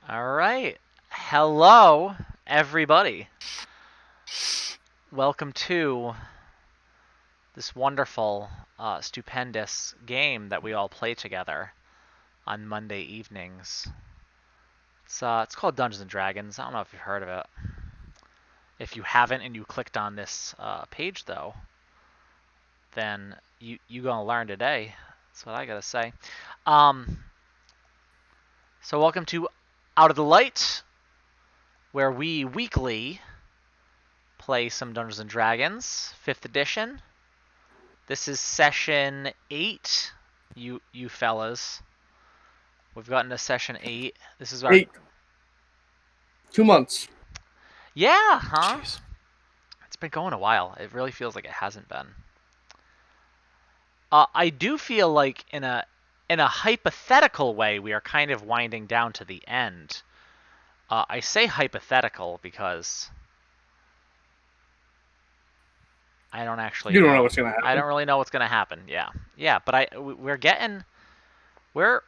All right. Hello, everybody. Welcome to this wonderful, stupendous game that we all play together on Monday evenings. It's called Dungeons and Dragons. I don't know if you've heard of it. If you haven't and you clicked on this page, though, then you gonna learn today. That's what I gotta say. So welcome to Out of the Light, where we weekly play some Dungeons and Dragons, 5th edition. This is session 8, you fellas. We've gotten to session 8. This is our 8. 2 months. Yeah, huh? Jeez. It's been going a while. It really feels like it hasn't been. I do feel like in a hypothetical way, we are kind of winding down to the end. I say hypothetical because I don't actually. You don't know what's gonna happen. I don't really know what's gonna happen. Yeah, but we're getting there.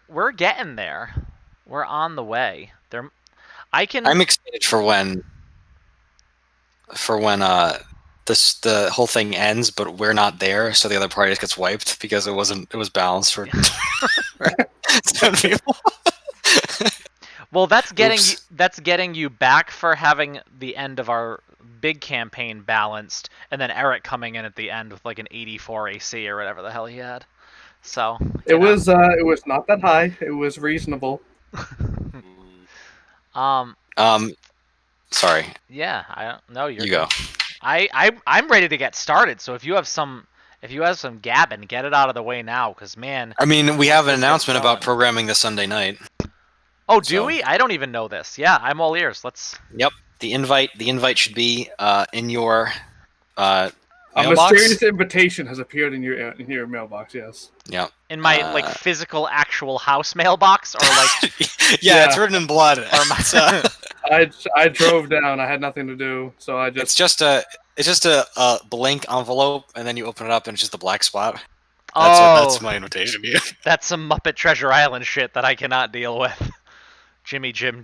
We're on the way. I'm excited for when the whole thing ends, but we're not there, so the other party just gets wiped because it was balanced for 7 people. Well, that's getting you back for having the end of our big campaign balanced, and then Eric coming in at the end with like an 84 AC or whatever the hell he had. So it was not that high. It was reasonable. Sorry. Yeah, I don't know. You go. I'm ready to get started. So if you have some gabbing, get it out of the way now, because man. I mean, we have an announcement about programming this Sunday night. Oh, do we? I don't even know this. Yeah, I'm all ears. Let's. Yep. The invite should be in your a mailbox. mysterious invitation has appeared in your mailbox. Yes. Yeah. In my physical actual house mailbox, or like. yeah, it's written in blood. Or my. I drove down. I had nothing to do, so I just. It's just a blank envelope, and then you open it up, and it's just a black spot. That's my invitation to you. That's some Muppet Treasure Island shit that I cannot deal with. Jimmy, Jimmy,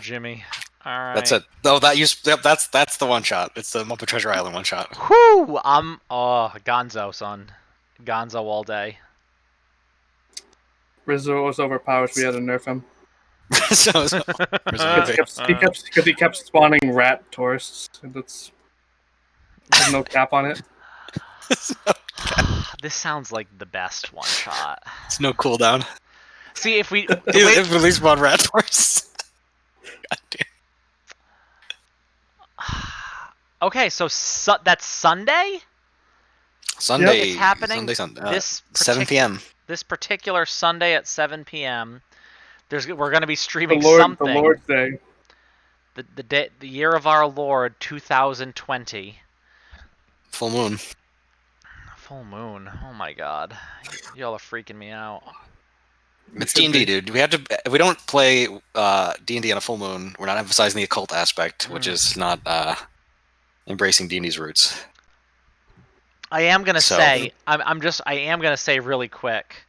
Jimmy. All right. That's it. No, that's the one shot. It's the Muppet Treasure Island one shot. Whoo! Gonzo, son. Gonzo all day. Rizzo was overpowered. We had to nerf him. Because he kept spawning rat tourists. There's no cap on it. This sounds like the best one shot. It's no cooldown. See, if we if at least one rat tourist. God damn. Okay, so that's Sunday? Sunday. It's happening. Sunday. 7 p.m. This particular Sunday at 7 p.m. We're going to be streaming something. The Lord's Day. The year of our Lord 2020. Full moon. Full moon. Oh my God, y'all are freaking me out. It's D&D, dude. If we don't play D&D on a full moon, we're not emphasizing the occult aspect, which is not embracing D&D's roots. I am gonna say, I am gonna say really quick.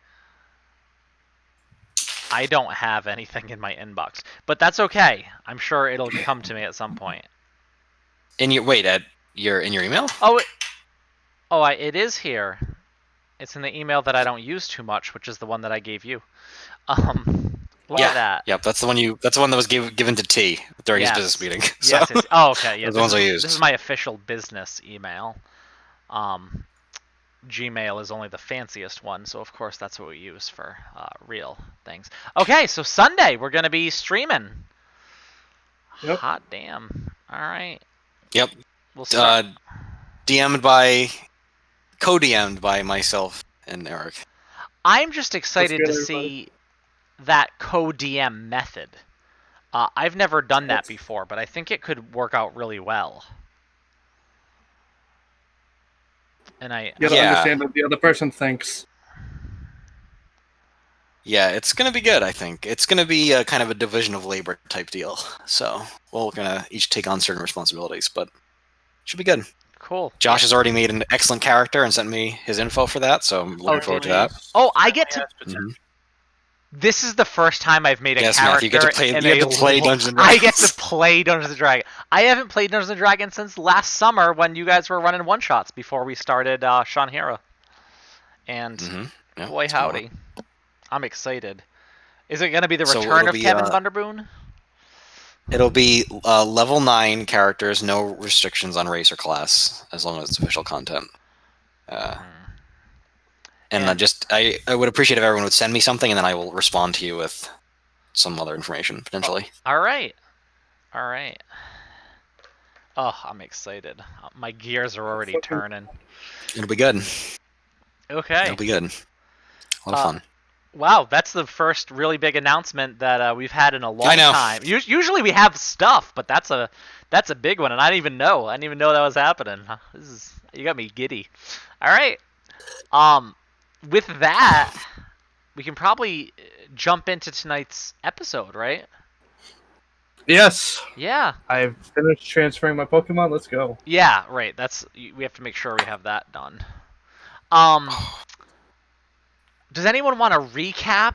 I don't have anything in my inbox, but that's okay. I'm sure it'll come to me at some point. In your email? It is here. It's in the email that I don't use too much, which is the one that I gave you. Look at that. Yep, that's the one that was given to T during his business meeting. So. Yes. Oh, okay. Yeah. Those ones I used. This is my official business email. Gmail is only the fanciest one, so of course that's what we use for real things. Okay, so Sunday we're gonna be streaming. Yep. Hot damn! All right. Yep. We'll start. Co-DM'd by myself and Eric. I'm just excited to see that co-DM method. I've never done that before, but I think it could work out really well. And you gotta understand what the other person thinks. Yeah, it's gonna be good. I think it's gonna be a kind of a division of labor type deal. So we're gonna each take on certain responsibilities, but it should be good. Cool. Josh has already made an excellent character and sent me his info for that, so I'm looking forward to that. Oh, I get to. This is the first time I've made a Yes, character Matt, you get to play. in You get to play Dungeons and Dragons. I get to play Dungeons and Dragons. I haven't played Dungeons and Dragons since last summer when you guys were running one shots before we started Sean Hera. And Yeah, boy it's been a while. howdy, I'm excited. Is it going to be the So return it'll of be, Kevin Thunderboon? It'll be level 9 characters, no restrictions on race or class, as long as it's official content. And I would appreciate if everyone would send me something, and then I will respond to you with some other information potentially. All right. Oh, I'm excited. My gears are already turning. It'll be good. Okay. It'll be good. A lot of fun. Wow, that's the first really big announcement that we've had in a long I know. time. Usually we have stuff, but that's a big one, and I didn't even know. I didn't even know that was happening. You got me giddy. All right. With that, we can probably jump into tonight's episode, right? Yes. Yeah. I've finished transferring my Pokemon. Let's go. Yeah, right. We have to make sure we have that done. Does anyone want to recap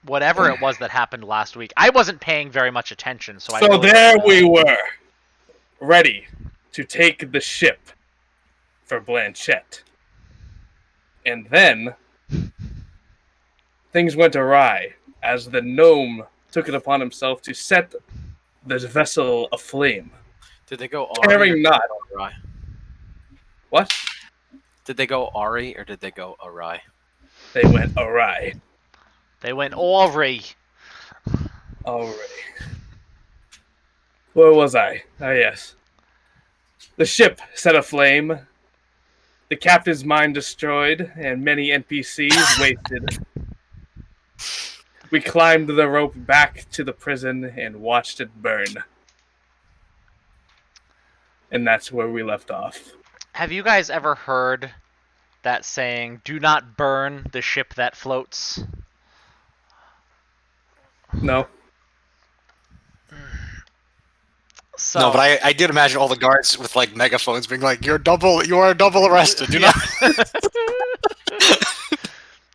whatever it was that happened last week? I wasn't paying very much attention, so I So really there don't know. we were, ready to take the ship for Blanchette. And then things went awry as the gnome took it upon himself to set the vessel aflame. Did they go Caring Ari? not. Awry? What? Did they go Ari or did they go awry? They went awry. They went Ori. Already. Where was I? Ah, yes. The ship set aflame, the captain's mind destroyed, and many NPCs wasted. We climbed the rope back to the prison and watched it burn. And that's where we left off. Have you guys ever heard that saying, "Do not burn the ship that floats"? No. So, No, but I did imagine all the guards with like megaphones being like, you are double arrested. Do not.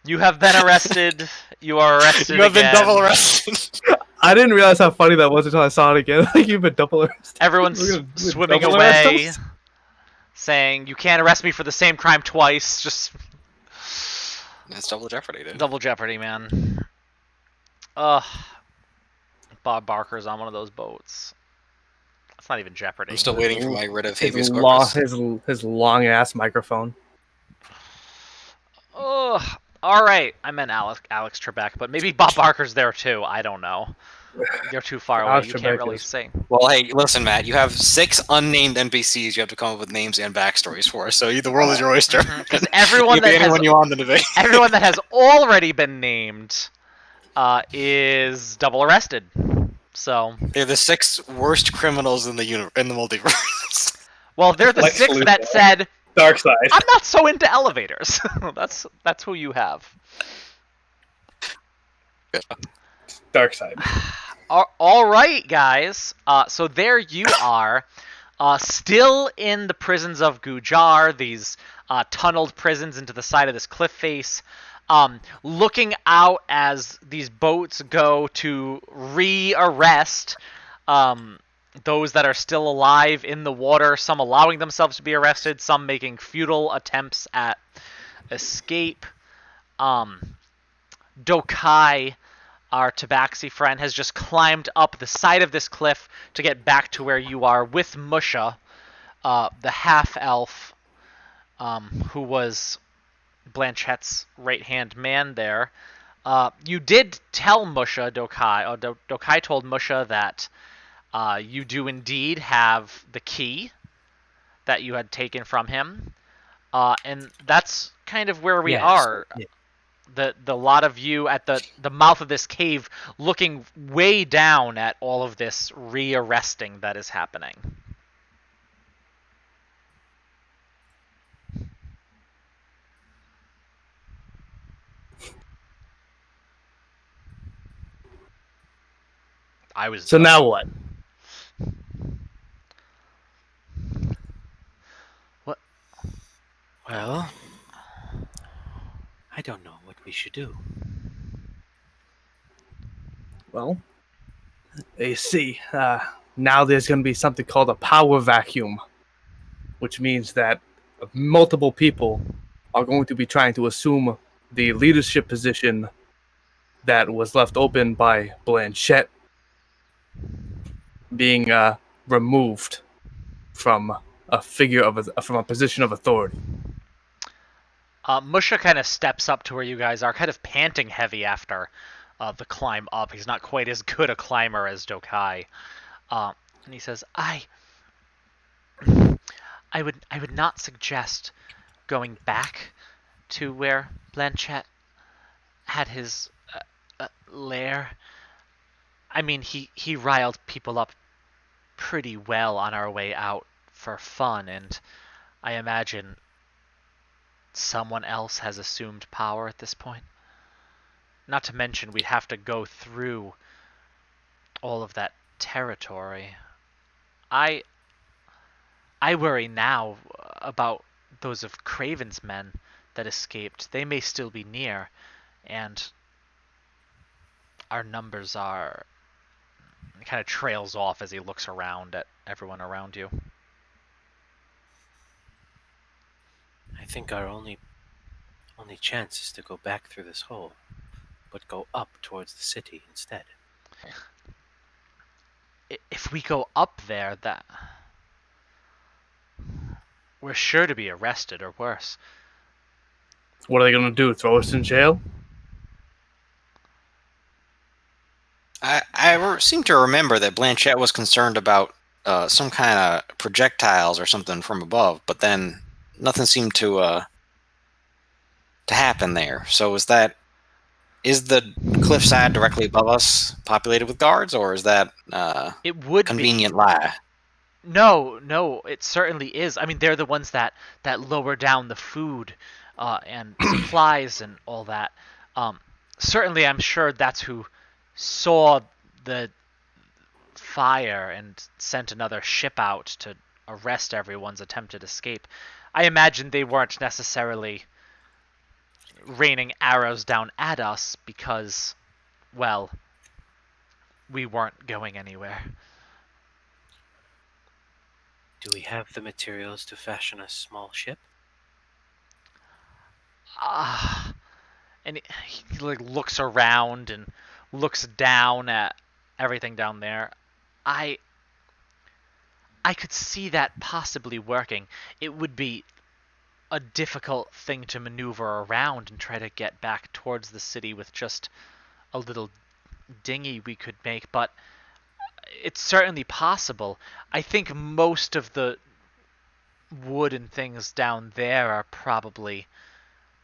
You have been arrested. You are arrested You have been again. double arrested. I didn't realize how funny that was until I saw it again. Like, you've been double arrested. Everyone's We're gonna swimming double away, arrest us? saying, "You can't arrest me for the same crime twice." Just It's double jeopardy, dude. double jeopardy, man. Ugh. Bob Barker's on one of those boats. It's not even Jeopardy. I'm still waiting for my writ of His habeas long, corpus. his long ass microphone. Ugh. All right, I meant Alex Trebek, but maybe Bob Barker's there too. I don't know. They're too far away. Alex You can't Trebek really is- sing. Well, hey, listen, Matt. You have 6 unnamed NPCs. You have to come up with names and backstories for. So the world is your oyster. Because everyone You can be that has anyone you want in the debate. everyone that has already been named is double arrested. So, They're the 6 worst criminals in the multiverse. well, they're the Lex 6 Luthor. that said, Dark side. "I'm not so into elevators." That's who you have. Dark side. All right, guys. So there you are, still in the prisons of Gujar, these tunneled prisons into the side of this cliff face, looking out as these boats go to re-arrest those that are still alive in the water, some allowing themselves to be arrested, some making futile attempts at escape. Dokai, our Tabaxi friend, has just climbed up the side of this cliff to get back to where you are with Musha, the half-elf, who was Blanchette's right-hand man there. You did tell Musha, Dokai, Dokai told Musha that you do indeed have the key that you had taken from him, and that's kind of where we are. Yeah. The lot of you at the mouth of this cave looking way down at all of this re-arresting that is happening. I was So done. now what? Well, I don't know what we should do. Well, you see, now there's going to be something called a power vacuum, which means that multiple people are going to be trying to assume the leadership position that was left open by Blanchette being removed from from a position of authority. Musha kind of steps up to where you guys are, kind of panting heavy after the climb up. He's not quite as good a climber as Dokai. And he says, I would not suggest going back to where Blanchette had his lair. I mean, he riled people up pretty well on our way out for fun, and I imagine someone else has assumed power at this point. Not to mention we'd have to go through all of that territory. I worry now about those of Craven's men that escaped. They may still be near, and our numbers are... He kind of trails off as he looks around at everyone around you. I think our only chance is to go back through this hole, but go up towards the city instead. If we go up there, that we're sure to be arrested or worse. What are they going to do? Throw us in jail? I seem to remember that Blanchette was concerned about some kind of projectiles or something from above, but then nothing seemed to happen there. So is the cliffside directly above us populated with guards, or is that It would convenient be. lie? No, it certainly is. I mean, they're the ones that lower down the food and supplies and all that. Certainly, I'm sure that's who saw the fire and sent another ship out to arrest everyone's attempted escape. I imagine they weren't necessarily raining arrows down at us because, well, we weren't going anywhere. Do we have the materials to fashion a small ship? And he like looks around and looks down at everything down there. I could see that possibly working. It would be a difficult thing to maneuver around and try to get back towards the city with just a little dinghy we could make, but it's certainly possible. I think most of the wood and things down there are probably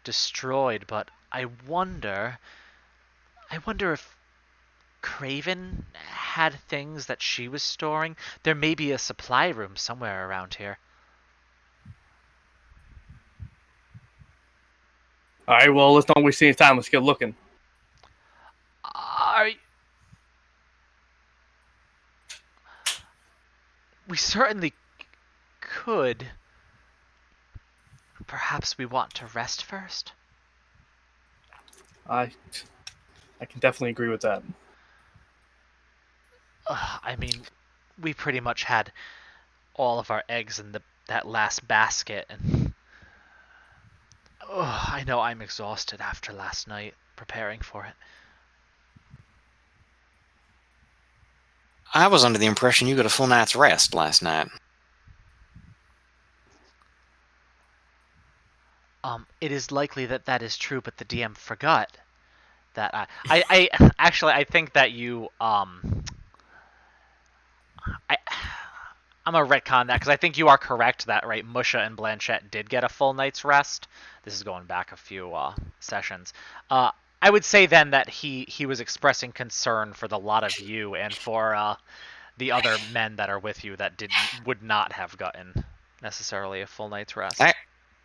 destroyed, but I wonder if Craven had things that she was storing. There may be a supply room somewhere around here. All right, well, let's not waste any time. Let's get looking. We certainly could. Perhaps we want to rest first? I can definitely agree with that. I mean, we pretty much had all of our eggs in that last basket, and I know I'm exhausted after last night preparing for it. I was under the impression you got a full night's rest last night. It is likely that is true, but the DM forgot that I actually I think that you I'm a retcon that because I think you are correct that right Musha and Blanchette did get a full night's rest. This is going back a few sessions. I would say then that he was expressing concern for the lot of you and for the other men that are with you that would not have gotten necessarily a full night's rest.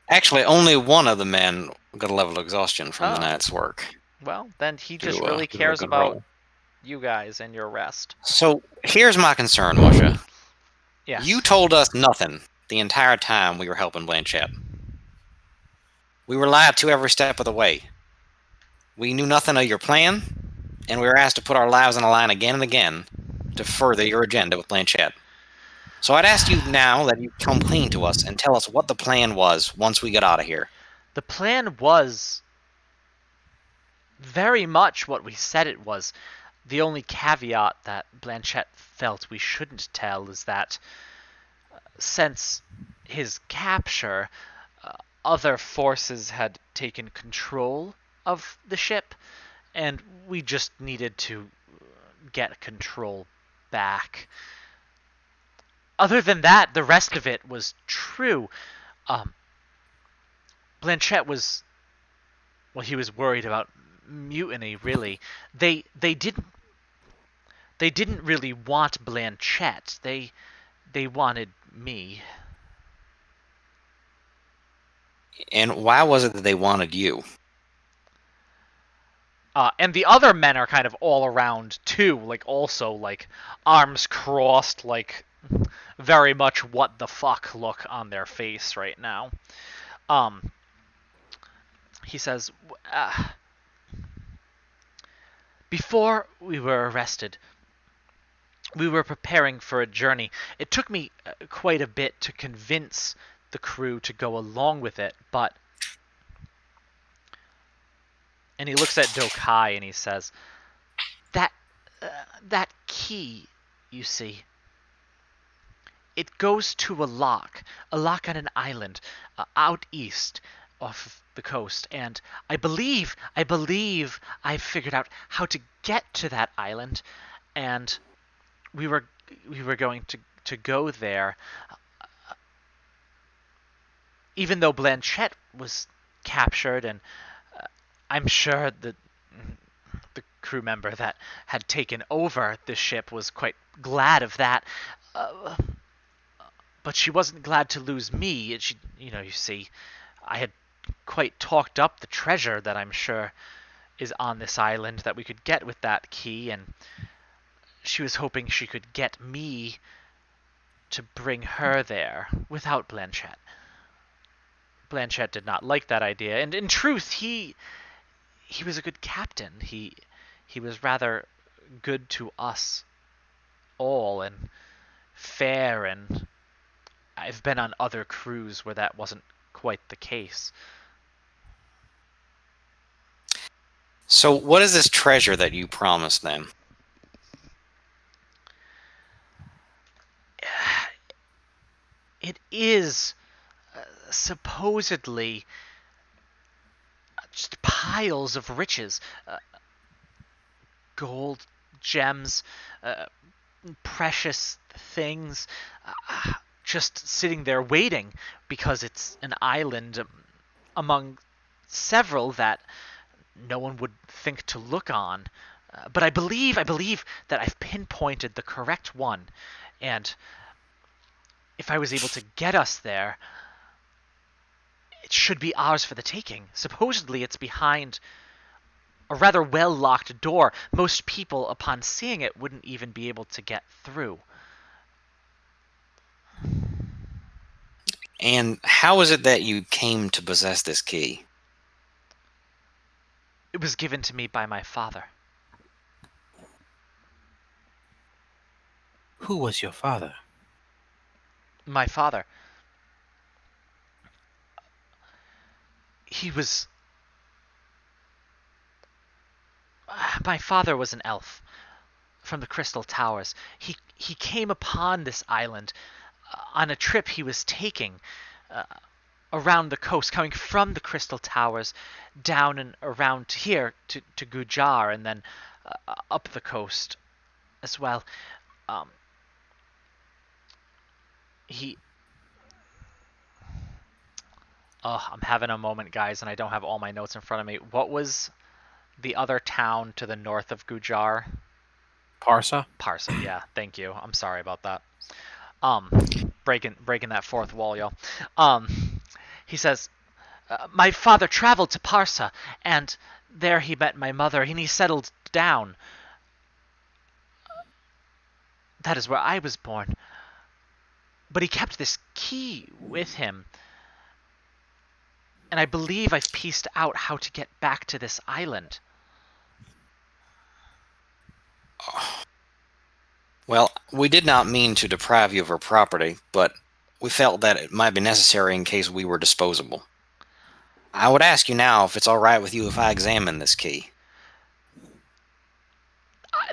Actually, only one of the men got a level of exhaustion from the night's work. Well, then he just really cares about you guys and your rest. So here's my concern, Musha. Yes. You told us nothing the entire time we were helping Blanchette. We were lied to every step of the way. We knew nothing of your plan. and we were asked to put our lives on the line again and again to further your agenda with Blanchette. So I'd ask you now that you come clean to us and tell us what the plan was once we get out of here. The plan was very much what we said it was. The only caveat that Blanchette felt we shouldn't tell is that since his capture, other forces had taken control of the ship, and we just needed to get control back. Other than that, the rest of it was true. Blanchette was, well, he was worried about mutiny. Really, they didn't really want Blanchette. They wanted me. And why was it that they wanted you? And the other men are kind of all around too, like also like arms crossed, like very much what the fuck look on their face right now. He says, before we were arrested, we were preparing for a journey. It took me quite a bit to convince the crew to go along with it, but... And he looks at Dokai and he says, that key, you see, it goes to a lock on an island out east off the coast, and I believe I've figured out how to get to that island, and we were going to go there, even though Blanchette was captured, and I'm sure that the crew member that had taken over the ship was quite glad of that. But she wasn't glad to lose me. She, you see, I had quite talked up the treasure that I'm sure is on this island that we could get with that key, and she was hoping she could get me to bring her there without Blanchette. Blanchette did not like that idea, and in truth, he was a good captain. He was rather good to us all and fair, and I've been on other crews where that wasn't quite the case. So what is this treasure that you promised then? It is supposedly just piles of riches, gold, gems, precious things, just sitting there waiting because it's an island among several that no one would think to look on. But I believe that I've pinpointed the correct one, and if I was able to get us there, it should be ours for the taking. Supposedly it's behind a rather well-locked door. Most people, upon seeing it, wouldn't even be able to get through. And how is it that you came to possess this key? It was given to me by my father. Who was your father? My father. My father was an elf from the Crystal Towers. He came upon this island on a trip he was taking around the coast, coming from the Crystal Towers down and around to here to Gujar, and then up the coast as well. I'm having a moment, guys, and I don't have all my notes in front of me. What was the other town to the north of Gujar? Parsa? Parsa, yeah. Thank you. I'm sorry about that. Breaking that fourth wall, y'all. He says, my father traveled to Parsa, and there he met my mother, and he settled down. That is where I was born. But he kept this key with him, and I believe I've pieced out how to get back to this island. Well, we did not mean to deprive you of our property, but we felt that it might be necessary in case we were disposable. I would ask you now if it's all right with you if I examine this key.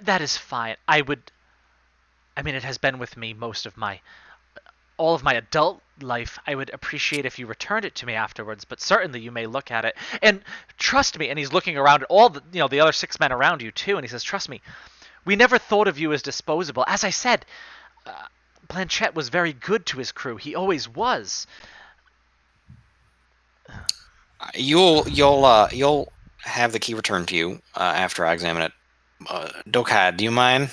That is fine. I mean, it has been with me all of my adult life. I would appreciate if you returned it to me afterwards, but certainly you may look at it. And trust me, and he's looking around at all the other 6 men around you too, and he says, "Trust me, we never thought of you as disposable. As I said, Blanchett was very good to his crew. He always was." You'll have the key returned to you after I examine it. Dokad, do you mind?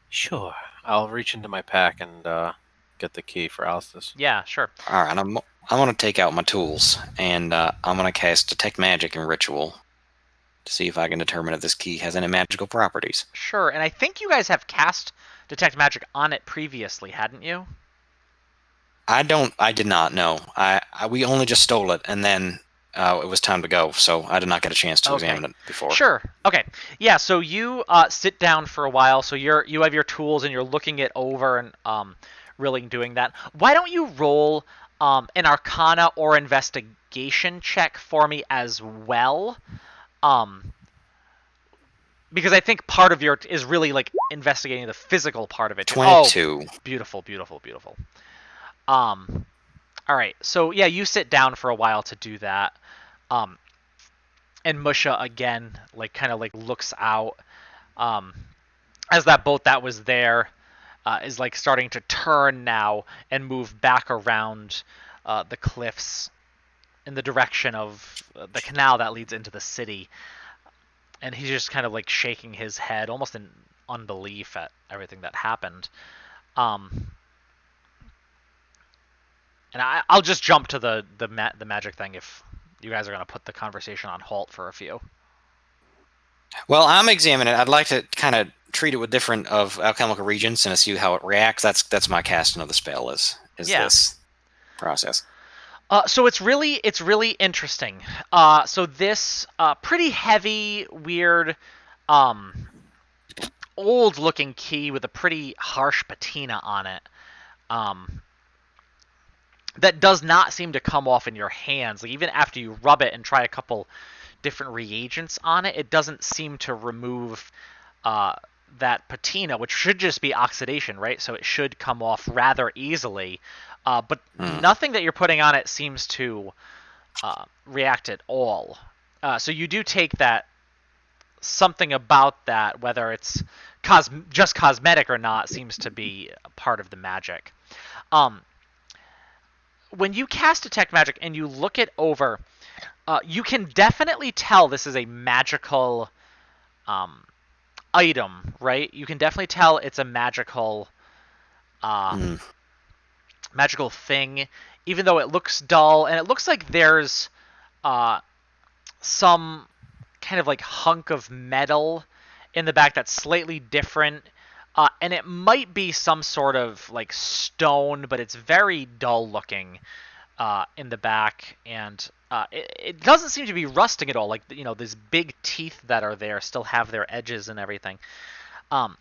Sure. I'll reach into my pack and get the key for Alstus. Yeah, sure. All right, I'm going to take out my tools and I'm going to cast Detect Magic and Ritual to see if I can determine if this key has any magical properties. Sure, and I think you guys have cast Detect Magic on it previously, hadn't you? I did not know. We only just stole it, and then it was time to go, so I did not get a chance to examine it before. Sure. Okay. Yeah. So you sit down for a while. So you have your tools and you're looking it over and really doing that. Why don't you roll an Arcana or Investigation check for me as well? Because I think part of your is really like investigating the physical part of it. 22. Oh, beautiful, beautiful, beautiful. All right. So yeah, you sit down for a while to do that. And Musha again, like kind of like looks out as that boat that was there is like starting to turn now and move back around the cliffs in the direction of the canal that leads into the city. And he's just kind of like shaking his head, almost in unbelief at everything that happened. And I'll just jump to the magic thing if you guys are going to put the conversation on halt for a few. Well, I'm examining it. I'd like to kind of treat it with different of alchemical reagents and see how it reacts. That's my casting of the spell is this process. So it's really interesting. So this pretty heavy, weird, old-looking key with a pretty harsh patina on it. That does not seem to come off in your hands. Like even after you rub it and try a couple different reagents on it, it doesn't seem to remove that patina, which should just be oxidation, right? So it should come off rather easily. But nothing that you're putting on it seems to react at all. So you do take that something about that, whether it's just cosmetic or not, seems to be a part of the magic. When you cast Detect Magic and you look it over, you can definitely tell this is a magical item, right? You can definitely tell it's a magical magical thing, even though it looks dull, and it looks like there's some kind of like hunk of metal in the back that's slightly different. And it might be some sort of like stone, but it's very dull looking in the back, and it doesn't seem to be rusting at all. Like these big teeth that are there still have their edges and everything. Do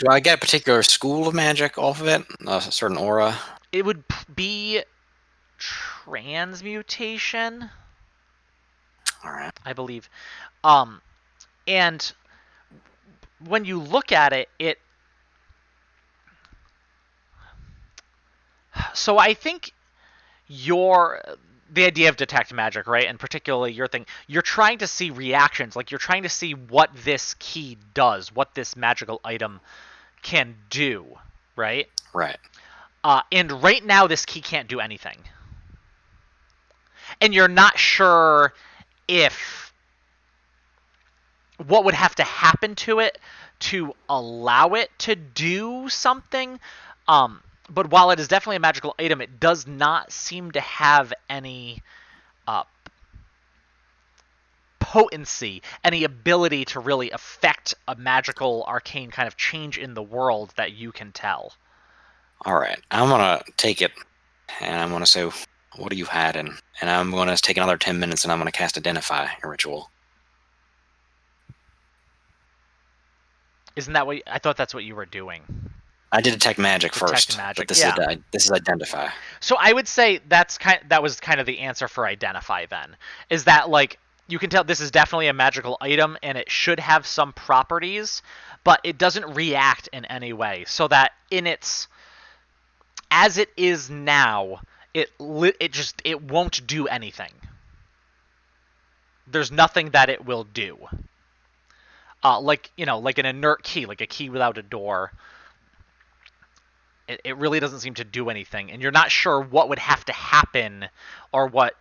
I get a particular school of magic off of it? A certain aura? It would be transmutation. All right. I believe. And when you look at it. So I think the idea of detect magic, right? And particularly your thing, you're trying to see reactions. Like you're trying to see what this key does, what this magical item can do, right? Right. And right now, this key can't do anything. And you're not sure what would have to happen to it to allow it to do something. But while it is definitely a magical item, it does not seem to have any potency, any ability to really affect a magical, arcane kind of change in the world that you can tell. All right. I'm going to take it, and I'm going to say, what are you hiding? And I'm going to take another 10 minutes, and I'm going to cast Identify, a ritual. Isn't that what I thought? That's what you were doing. I did detect magic Detect first, magic, but this yeah. is identify. So I would say that was kind of the answer for identify then. Is that like you can tell this is definitely a magical item and it should have some properties, but it doesn't react in any way. So that in its as it is now, it won't do anything. There's nothing that it will do. Like like an inert key, like a key without a door. It really doesn't seem to do anything, and you're not sure what would have to happen or what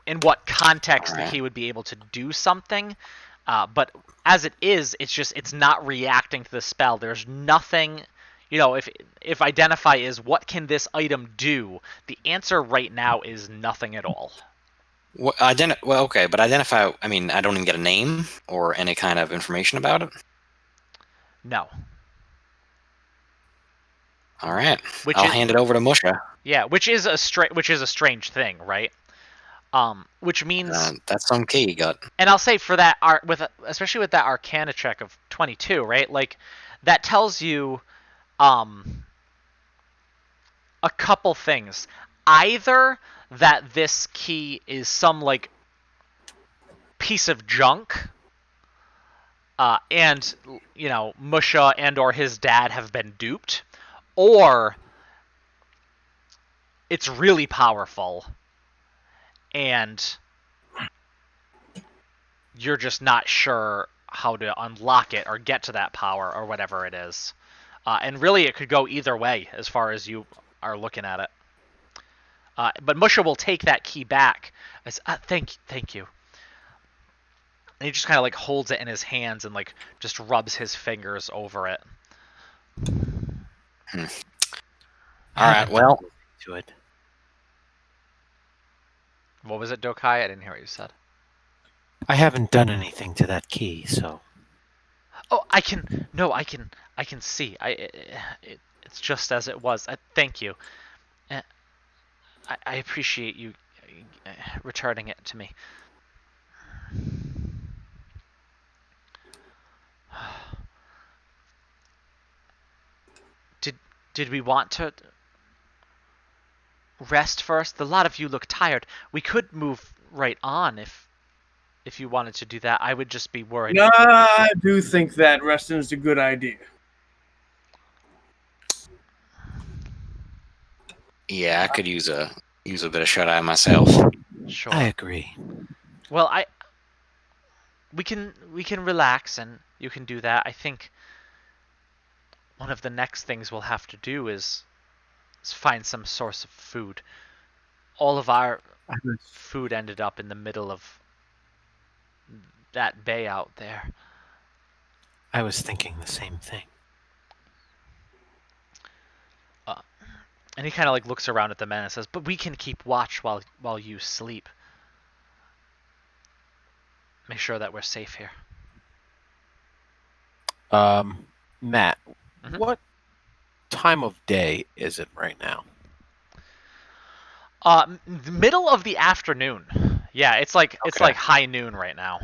in what context the Alright. key would be able to do something. But as it is, it's not reacting to the spell. There's nothing. If identify is what can this item do, the answer right now is nothing at all. Well, okay, but identify. I mean, I don't even get a name or any kind of information about it. No. All right, Which I'll is hand it over to Musha. yeah, which is a strange thing, right? Which means That's some key you got. and I'll say for that especially with that Arcana check of 22, right? Like that tells you a couple things. Either that this key is some like piece of junk, and Musha and or his dad have been duped, or it's really powerful and you're just not sure how to unlock it or get to that power or whatever it is. And really, it could go either way as far as you are looking at it. But Musha will take that key back. Thank you. And he just kind of like holds it in his hands and like just rubs his fingers over it. All right, well, To it. What was it, Dokai? I didn't hear what you said. I haven't done anything to that key, so Oh, I can see. It's just as it was. Thank you. I appreciate you returning it to me. Did we want to rest first? A lot of you look tired. We could move right on if you wanted to do that. I would just be worried. No, I do think that resting is a good idea. yeah, I could use a bit of shut eye myself. Sure. I agree. Well, we can relax and you can do that. I think one of the next things we'll have to do is find some source of food. All of our food ended up in the middle of that bay out there. I was thinking the same thing. And he kind of like looks around at the men and says, "But we can keep watch while you sleep. Make sure that we're safe here." Matt, Mhm. what time of day is it right now? Middle of the afternoon. Yeah, it's like high noon right now.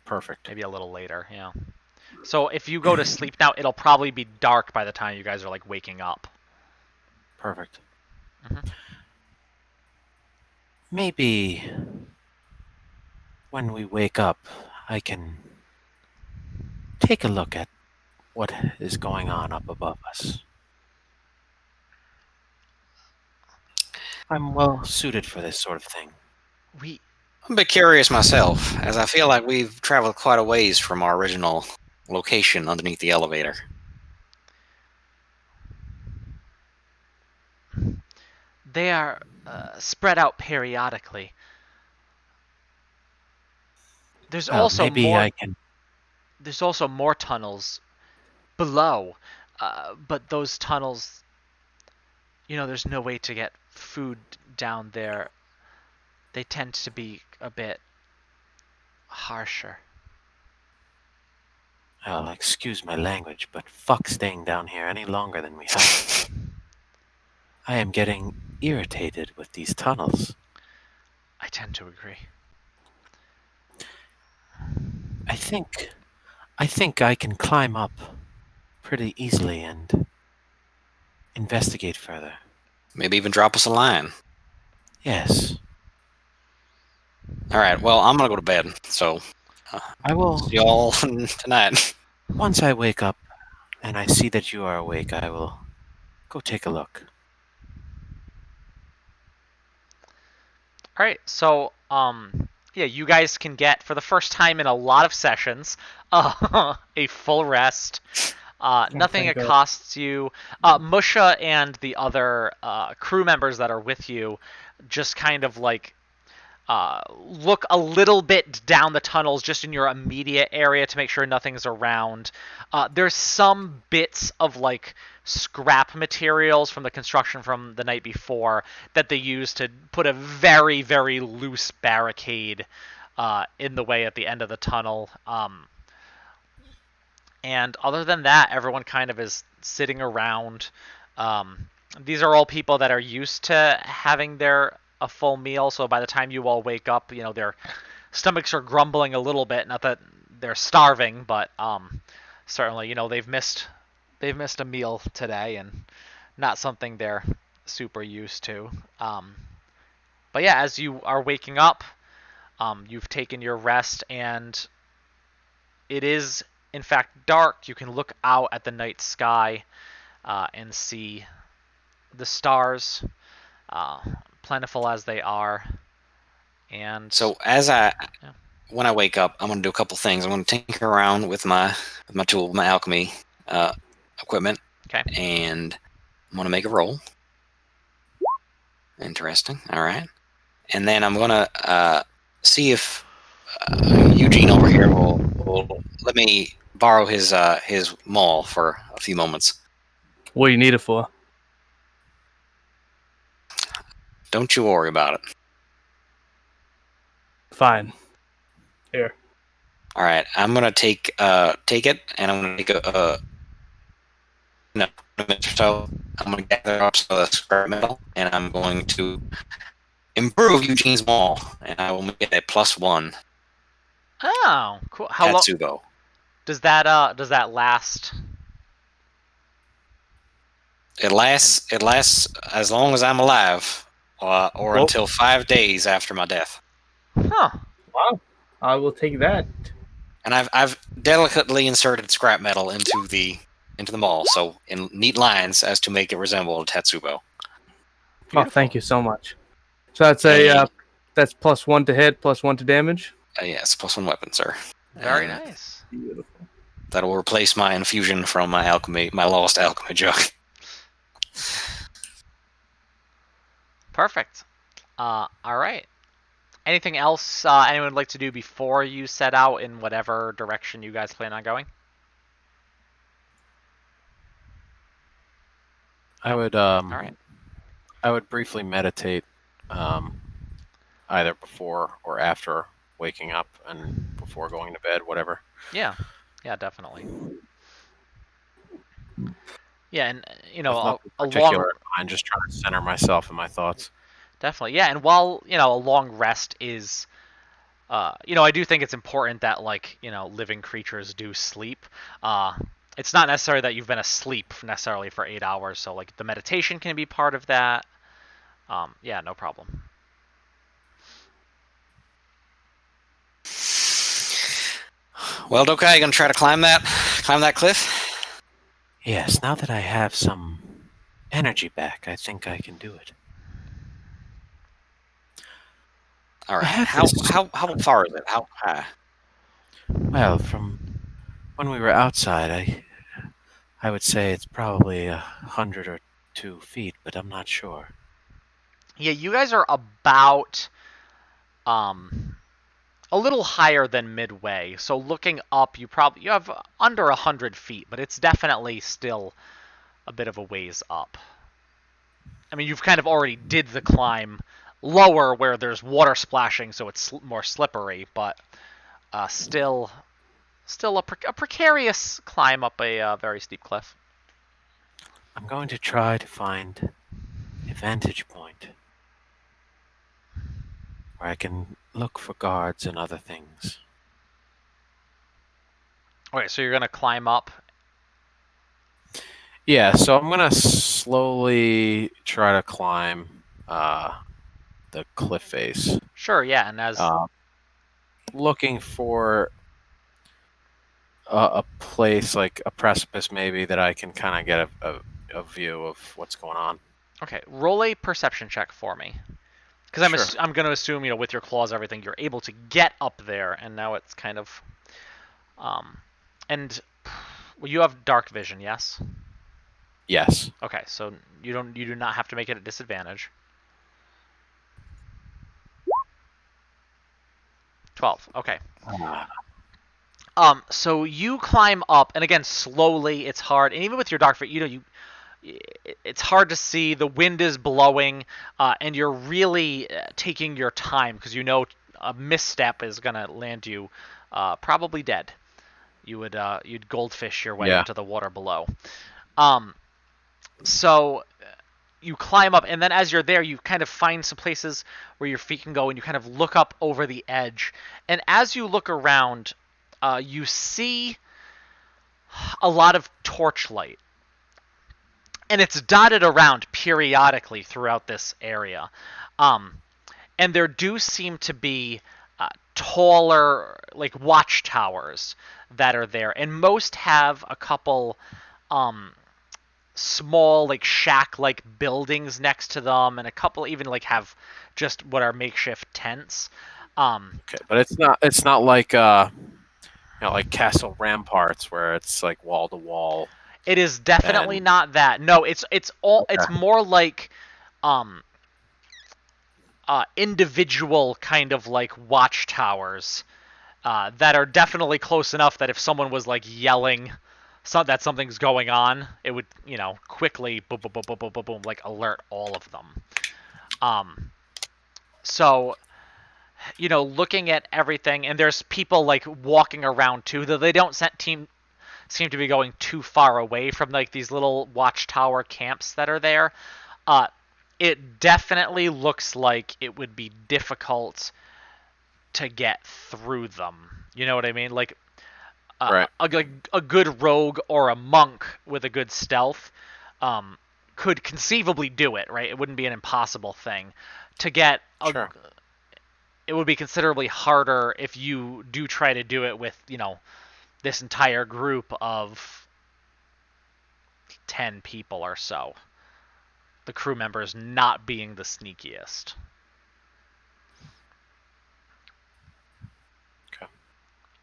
Perfect. Maybe a little later. Yeah. So if you go to sleep now, it'll probably be dark by the time you guys are like waking up. Perfect. Mhm. Maybe when we wake up, I can take a look at what is going on up above us. I'm well suited for this sort of thing. We I'm a bit curious myself, as I feel like we've traveled quite a ways from our original location underneath the elevator. they are spread out periodically. There's Well, also maybe more. I can. There's also more tunnels below, but those tunnels, there's no way to get food down there. They tend to be a bit harsher. Well, excuse my language, but fuck staying down here any longer than we have. I am getting irritated with these tunnels. I tend to agree. I think I can climb up pretty easily and investigate further. Maybe even drop us a line. Yes, All right. Well, I'm gonna go to bed. So I will. see y'all tonight. Once I wake up and I see that you are awake, I will go take a look. All right, so yeah, you guys can get for the first time in a lot of sessions a full rest. Nothing thank it God. costs you. Musha and the other crew members that are with you just kind of like look a little bit down the tunnels just in your immediate area to make sure nothing's around. There's some bits of like scrap materials from the construction from the night before that they use to put a very, very loose barricade in the way at the end of the tunnel. And other than that, everyone kind of is sitting around. These are all people that are used to having a full meal, so by the time you all wake up, their stomachs are grumbling a little bit. Not that they're starving, but certainly, they've missed a meal today, and not something they're super used to. But yeah, as you are waking up, you've taken your rest, and it is in fact dark. You can look out at the night sky and see the stars, uh, plentiful as they are. And So when I wake up, I'm gonna do a couple things. I'm gonna tinker around with my tool, my alchemy equipment, okay, and I'm gonna make a roll. Interesting. All right. And then I'm gonna see if Eugene over here will let me borrow his maul for a few moments. What do you need it for? Don't you worry about it. Fine. Here. All right. I'm gonna take it, and I'm gonna take a minute or so. I'm gonna gather up some of the scrap metal, and I'm going to improve Eugene's maul, and I will make it a +1 oh, cool. How long Tatsubo. does that last? It lasts as long as I'm alive, or Well, until 5 days after my death. Huh. wow. I will take that. And I've delicately inserted scrap metal into the maul, so in neat lines as to make it resemble a Tetsubo. Oh, thank you so much. So that's that's +1 to hit, +1 to damage. Yes, +1 weapon, sir. Very And nice. Beautiful. that will replace my infusion from my lost alchemy jug. Perfect. All right. Anything else anyone would like to do before you set out in whatever direction you guys plan on going? I would All right. I would briefly meditate, either before or after waking up and before going to bed, whatever. Yeah. Yeah, definitely. Yeah, and With a nothing long particular in mind, just trying to center myself and my thoughts. definitely. Yeah, and while, a long rest is I do think it's important that living creatures do sleep. It's not necessary that you've been asleep necessarily for 8 hours, so like the meditation can be part of that. Yeah, no problem. Well, Dokai, you gonna try to climb that cliff? Yes, now that I have some energy back, I think I can do it. All right. have How this- how how far is it? How high? Well, from when we were outside, I would say it's probably 100 or 2 feet, but I'm not sure. Yeah, you guys are about a little higher than midway. So looking up, you have under 100 feet, but it's definitely still a bit of a ways up. I mean, you've kind of already did the climb lower where there's water splashing, so it's more slippery, but still a precarious climb up a very steep cliff. I'm going to try to find a vantage point where I can look for guards and other things. Okay, so you're gonna climb up. Yeah, so I'm gonna slowly try to climb the cliff face, Sure, yeah, and as uh, looking for a place like a precipice, maybe that I can kind of get a view of what's going on. okay, roll a perception check for me. Because Sure. I'm going to assume, with your claws, everything, you're able to get up there, and now it's kind of, um, and well, you have dark vision, yes? Yes. Okay, so you do not have to make it a disadvantage. 12. Okay. Ah, So you climb up, and again, slowly. It's hard, and even with your dark vision, it's hard to see. The wind is blowing, and you're really taking your time because a misstep is gonna land you probably dead. You'd goldfish your way yeah. into the water below. Um, so you climb up, and then as you're there, you kind of find some places where your feet can go, and you kind of look up over the edge. And as you look around, you see a lot of torchlight, and it's dotted around periodically throughout this area. Um, and there do seem to be taller, like watchtowers that are there, and most have a couple um, small, like shack-like buildings next to them, and a couple even like have just what are makeshift tents. Okay, but it's not like like castle ramparts where it's like wall to wall. It is definitely And not that. No, it's okay, more like um, individual kind of like watchtowers that are definitely close enough that if someone was like yelling that something's going on, it would quickly boom boom boom boom boom boom boom like alert all of them. Um, so looking at everything, and there's people like walking around too, though they don't seem to be going too far away from like these little watchtower camps that are there. Uh, it definitely looks like it would be difficult to get through them. You know what I mean? Like right, a good rogue or a monk with a good stealth um, could conceivably do it. Right? It wouldn't be an impossible thing to get a. sure. It would be considerably harder if you do try to do it with this entire group of 10 people or so. The crew members not being the sneakiest. Okay.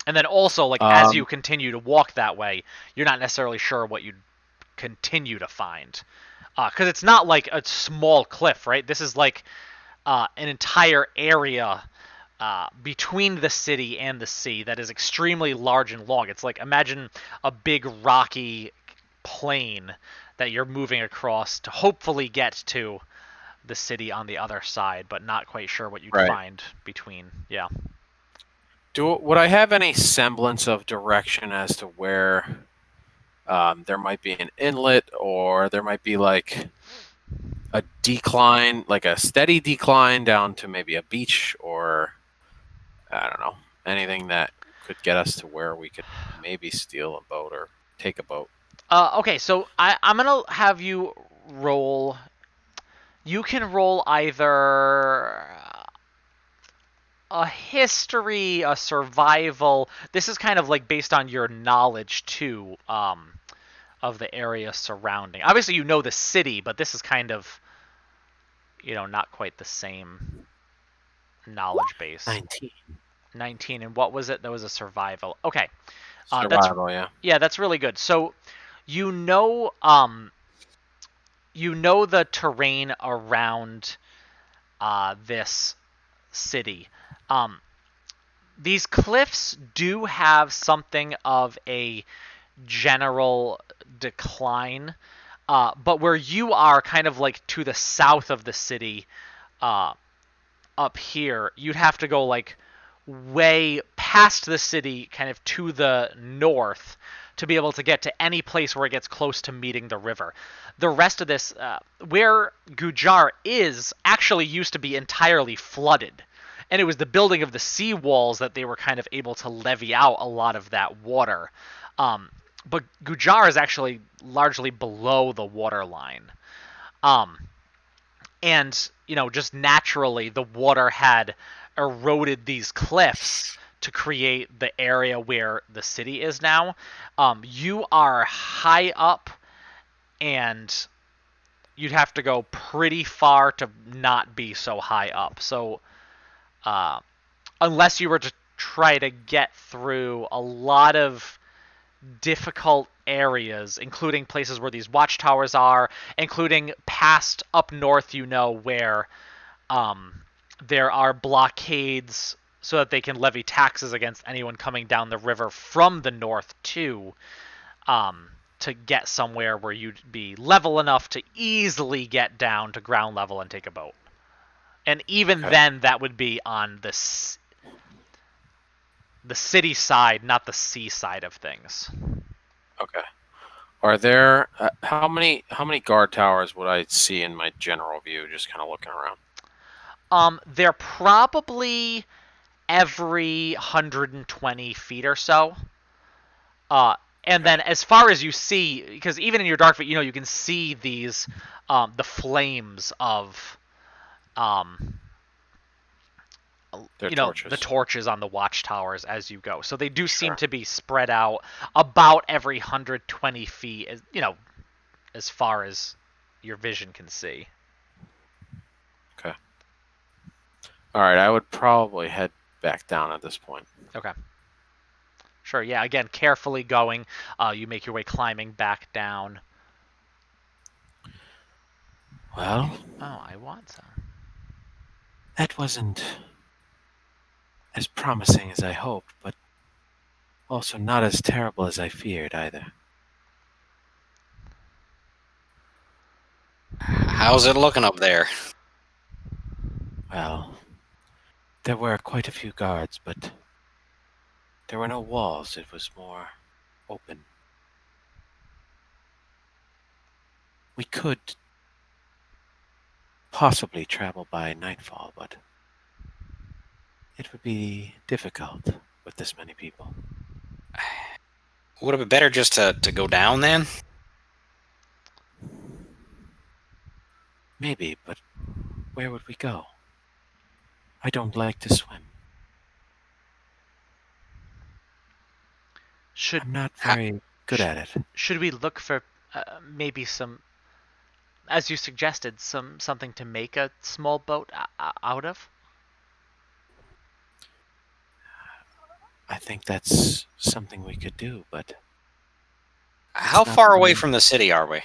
And then also, like, as you Um, continue to walk that way, you're not necessarily sure what you'd continue to find. Because it's not like a small cliff, right? This is like an entire area between the city and the sea that is extremely large and long. It's like, imagine a big rocky plain that you're moving across to hopefully get to the city on the other side, but not quite sure what you'd right. find between. Yeah. Would I have any semblance of direction as to where there might be an inlet, or there might be like a decline, like a steady decline down to maybe a beach, or I don't know, anything that could get us to where we could maybe steal a boat or take a boat? Okay, so I'm gonna have you roll. You can roll either a history, a survival. This is kind of like based on your knowledge too, of the area surrounding. Obviously, you know the city, but this is kind of, not quite the same knowledge base. 19. 19, and what was it? That was a survival. Okay, that's Survival, yeah. yeah, that's really good. So, you know, um, the terrain around this city. Um, these cliffs do have something of a general decline, but where you are, kind of like to the south of the city, uh, up here, you'd have to go like way past the city, kind of to the north, to be able to get to any place where it gets close to meeting the river. The rest of where Gujar is, actually used to be entirely flooded. and it was the building of the sea walls that they were kind of able to levy out a lot of that water. But Gujar is actually largely below the water line. And just naturally the water had eroded these cliffs to create the area where the city is now. You are high up, and you'd have to go pretty far to not be so high up. So unless you were to try to get through a lot of difficult areas, including places where these watchtowers are, including past up north, where there are blockades so that they can levy taxes against anyone coming down the river from the north too, to get somewhere where you'd be level enough to easily get down to ground level and take a boat. And even then, that would be on the city side, not the sea side of things. Okay. Are there how many guard towers would I see in my general view, just kind of looking around? They're probably every 120 feet or so. And then as far as you see, because even in your dark vision, you can see these, the flames of, Torches. the torches on the watchtowers as you go. So they do seem to be spread out about every 120 feet, as far as your vision can see. Okay. All right, I would probably head back down at this point. Okay. Sure, yeah, again, carefully going. You make your way climbing back down. Well, Oh, I want some. that wasn't as promising as I hoped, but also not as terrible as I feared either. How's it looking up there? Well, there were quite a few guards, but there were no walls. It was more open. We could possibly travel by nightfall, but it would be difficult with this many people. Would it be better just to go down then? Maybe, but where would we go? I don't like to swim. I'm not very good at it. Should we look for maybe some, as you suggested, something to make a small boat out of? I think that's something we could do, but How far away from the city are we?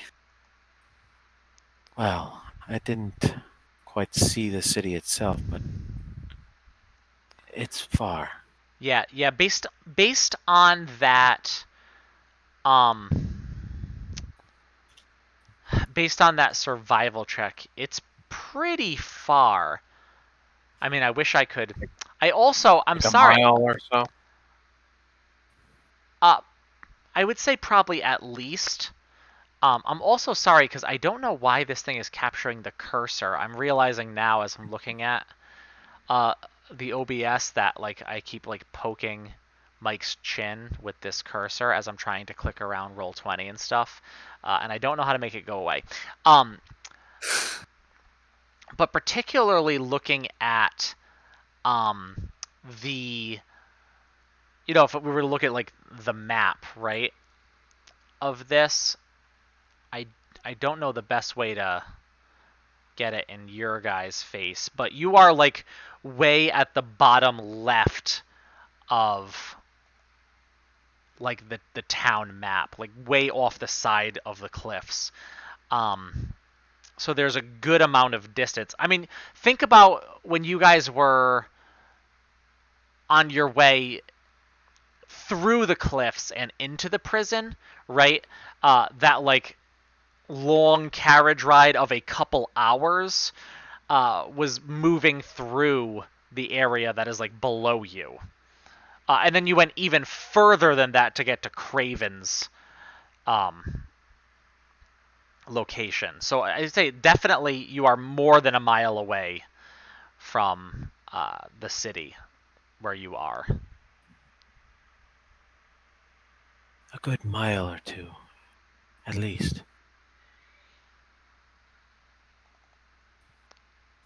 well, I didn't quite see the city itself, but it's far. Yeah. Based on that, based on that survival check, it's pretty far. I mean, I wish I could. I'm sorry. A mile or so. I would say probably at least. I'm also sorry because I don't know why this thing is capturing the cursor. I'm realizing now as I'm looking at the OBS that I keep poking Mike's chin with this cursor as I'm trying to click around Roll20 and stuff, and I don't know how to make it go away. But particularly looking at the, if we were to look at the map, right, of this, I don't know the best way to get it in your guys' face, but you are way at the bottom left of the town map, way off the side of the cliffs. So there's a good amount of distance. I mean, think about when you guys were on your way through the cliffs and into the prison, right? That long carriage ride of a couple hours was moving through the area that is below you. And then you went even further than that to get to Craven's location. So I'd say definitely you are more than a mile away from the city where you are. A good mile or two, at least.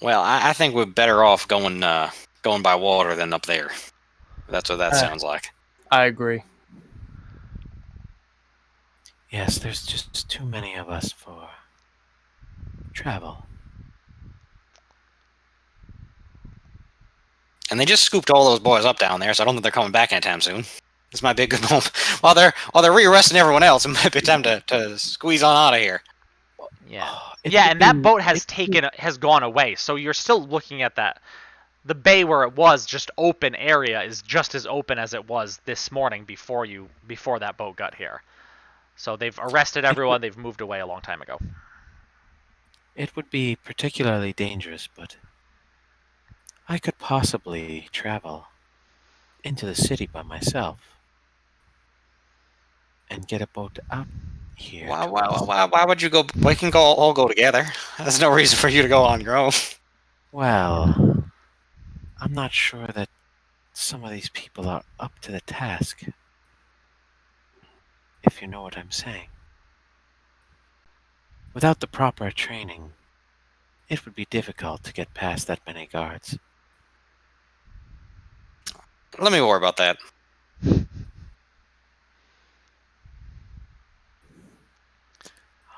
Well, I think we're better off going by water than up there. That's what that sounds like. I agree. Yes, there's just too many of us for travel. And they just scooped all those boys up down there, so I don't think they're coming back anytime soon. This might be a good moment. While they're rearresting everyone else, it might be time to squeeze on out of here. Yeah. It Yeah, would and that be- boat it- has gone away. So you're still looking at that. The bay where it was just open area is just as open as it was this morning before that boat got here. So they've arrested everyone. They've moved away a long time ago. It would be particularly dangerous, but I could possibly travel into the city by myself and get a boat out here Why, to why, us. why would you go? We can all go together. There's no reason for you to go on your own. Well, I'm not sure that some of these people are up to the task, if you know what I'm saying. Without the proper training, it would be difficult to get past that many guards. Let me worry about that.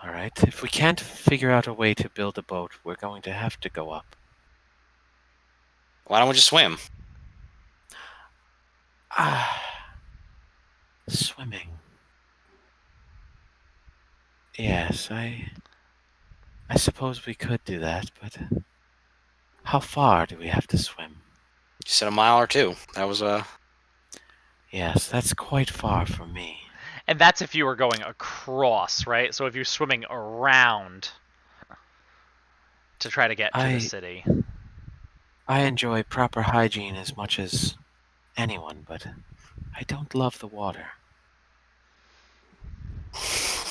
All right, if we can't figure out a way to build a boat, we're going to have to go up. Why don't we just swim? Swimming. Yes, I suppose we could do that, but how far do we have to swim? You said a mile or two. That was Yes, that's quite far for me. And that's if you were going across, right? So if you're swimming around to try to get to the city. I enjoy proper hygiene as much as anyone, but I don't love the water.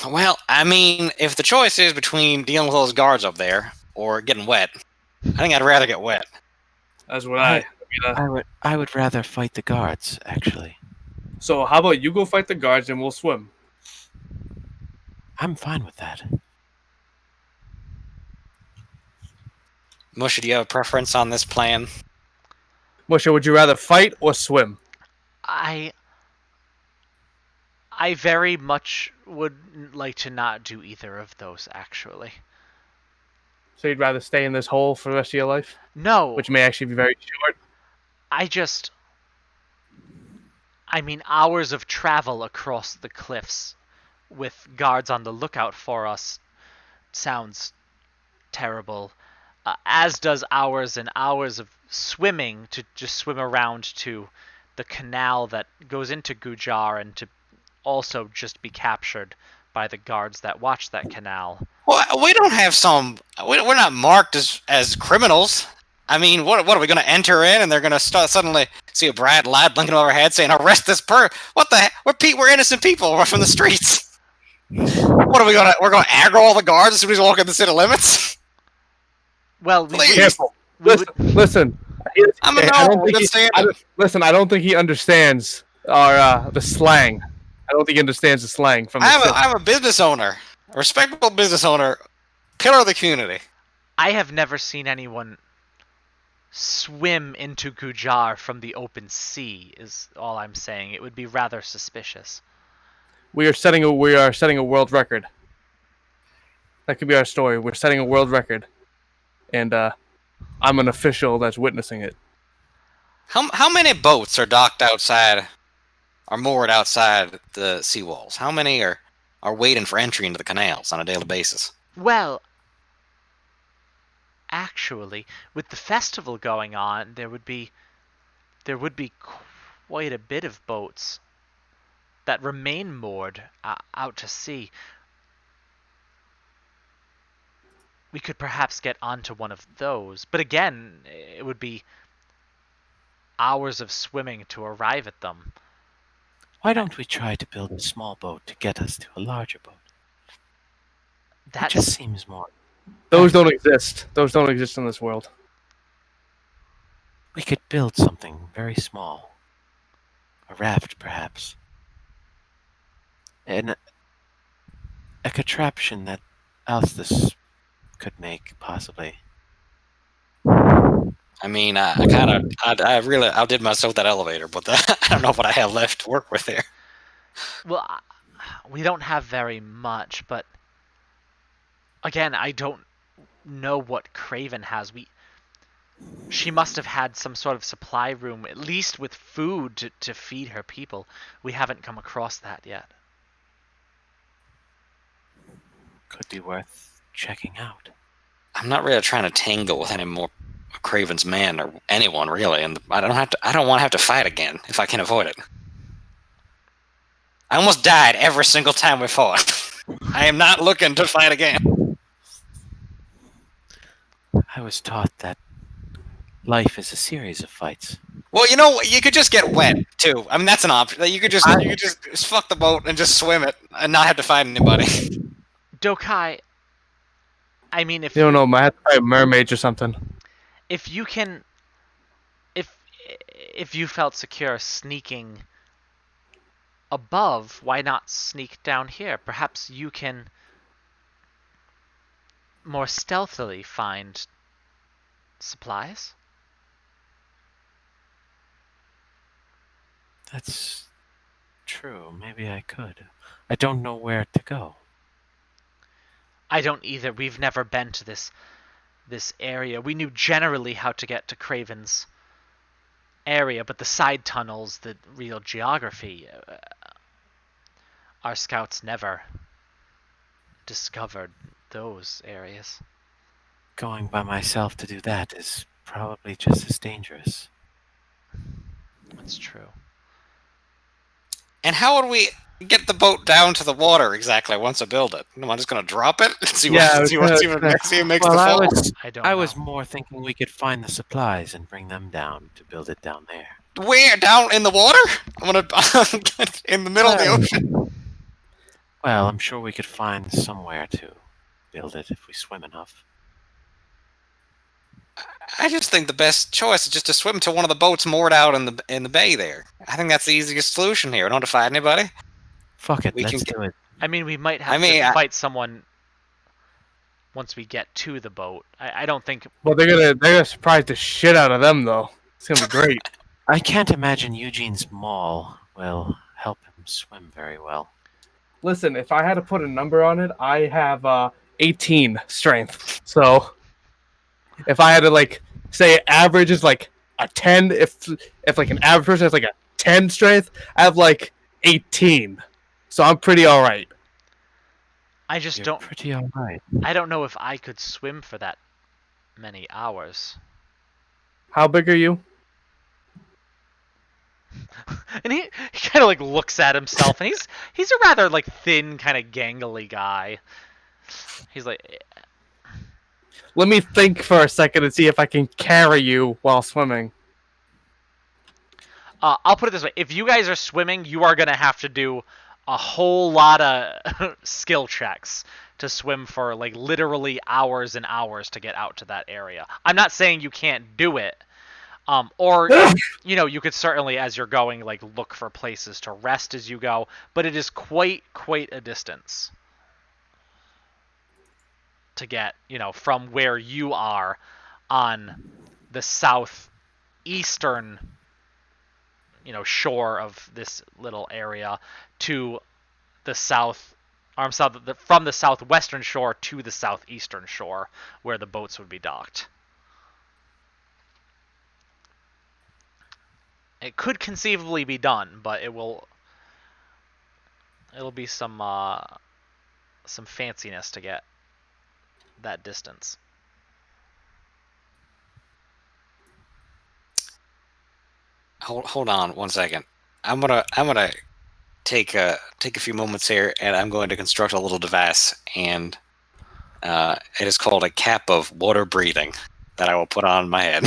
Well, I mean, if the choice is between dealing with those guards up there or getting wet, I think I'd rather get wet. That's what I mean, I would rather fight the guards, actually. so how about you go fight the guards and we'll swim? I'm fine with that. Musha, do you have a preference on this plan? Musha, would you rather fight or swim? I very much would like to not do either of those, actually. So you'd rather stay in this hole for the rest of your life? No. Which may actually be very short. I mean, hours of travel across the cliffs with guards on the lookout for us sounds terrible. As does hours and hours of swimming to just swim around to the canal that goes into Gujar and to also just be captured by the guards that watch that canal. Well, we don't have some. We're not marked as criminals. I mean, what are we going to enter in and they're going to suddenly see a bright light blinking over our head saying, "Arrest this What the heck? We're innocent people. We're from the streets. What are we going to? We're going to aggro all the guards as soon as we walk in the city limits." Well, Careful. Listen. I'm a I don't no. think listen, I don't think he understands our the slang. I don't think he understands the slang from the I'm a business owner, a respectable business owner, pillar of the community. I have never seen anyone swim into Gujar from the open sea, is all I'm saying. It would be rather suspicious. We are setting a world record. That could be our story. We're setting a world record, and I'm an official that's witnessing it. How many boats are docked outside, are moored outside the seawalls? How many are waiting for entry into the canals on a daily basis? Well, actually, with the festival going on, there would be quite a bit of boats that remain moored out to sea. We could perhaps get onto one of those, but again, it would be hours of swimming to arrive at them. Why don't we try to build a small boat to get us to a larger boat? That just seems more. Those don't exist. Those don't exist in this world. We could build something very small. A raft, perhaps. And a contraption that Alstus could make, possibly. I mean, I really outdid myself with that elevator, but I don't know what I have left to work with there. Well, we don't have very much, but again, I don't know what Craven has. She must have had some sort of supply room, at least with food to feed her people. We haven't come across that yet. Could be worth checking out. I'm not really trying to tangle with any more Craven's men or anyone really, and I don't want to have to fight again if I can avoid it. I almost died every single time we fought. I am not looking to fight again. I was taught that life is a series of fights. Well, you know what? You could just get wet too. I mean, that's an option. You could just fuck the boat and just swim it and not have to fight anybody. Dokai, I mean, You don't know, might have to fight mermaids or something. if you can, if you felt secure sneaking above, why not sneak down here? Perhaps you can more stealthily find supplies. That's true. Maybe I could. I don't know where to go. I don't either. We've never been to this area. We knew generally how to get to Craven's area, but the side tunnels, the real geography, our scouts never discovered those areas. Going by myself to do that is probably just as dangerous. That's true. And how would we get the boat down to the water exactly once I build it? Am I just going to drop it? See what makes the fall? I was more thinking we could find the supplies and bring them down to build it down there. Where? Down in the water? I'm going to in the middle of the ocean. Well, I'm sure we could find somewhere to build it if we swim enough. I just think the best choice is just to swim to one of the boats moored out in the bay there. I think that's the easiest solution here. We don't have to fight anybody. Fuck it, let's do it. I mean, we might have to fight someone once we get to the boat. I don't think. Well, they're gonna surprise the shit out of them though. It's gonna be great. I can't imagine Eugene's maul will help him swim very well. Listen, if I had to put a number on it, I have 18 strength. So if I had to say average is like a 10, if like an average person has like a 10 strength, I have 18. So I'm pretty all right. I just You're pretty all right. I don't know if I could swim for that many hours. How big are you? And he kind of looks at himself, and he's a rather thin, kind of gangly guy. He's like, let me think for a second and see if I can carry you while swimming. I'll put it this way: if you guys are swimming, you are gonna have to do a whole lot of skill checks to swim for literally hours and hours to get out to that area. I'm not saying you can't do it. Or you could certainly, as you're going, look for places to rest as you go, but it is quite a distance to get, from where you are on the southeastern, shore of this little area to the from the southwestern shore to the southeastern shore where the boats would be docked. It could conceivably be done, but it'll be some fanciness to get that distance. Hold on 1 second. I'm gonna take a few moments here, and I'm going to construct a little device, and it is called a cap of water breathing that I will put on my head.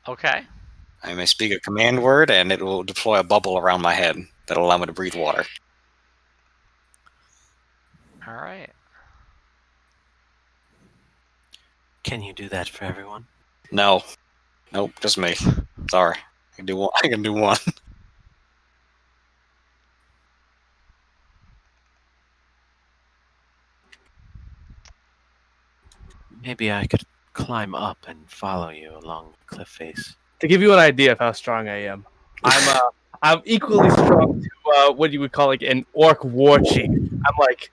Okay. I may speak a command word, and it will deploy a bubble around my head that will allow me to breathe water. All right. Can you do that for everyone? No. Nope, just me. Sorry. I can do one. I can do one. Maybe I could climb up and follow you along the cliff face. To give you an idea of how strong I am, I'm equally strong to what you would call like an orc war chief. I'm like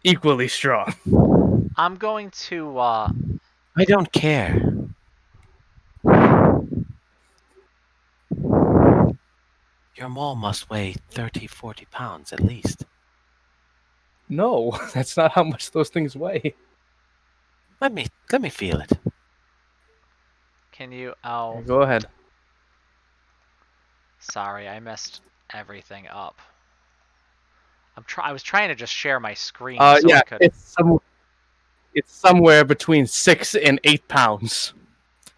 equally strong. I'm going to. I don't care. Your mole must weigh 30, 40 pounds at least. No, that's not how much those things weigh. Let me feel it. Can you? Oh, Go ahead. sorry, I messed everything up. I was trying to just share my screen so Yeah, I could. it's somewhere between 6 and 8 pounds.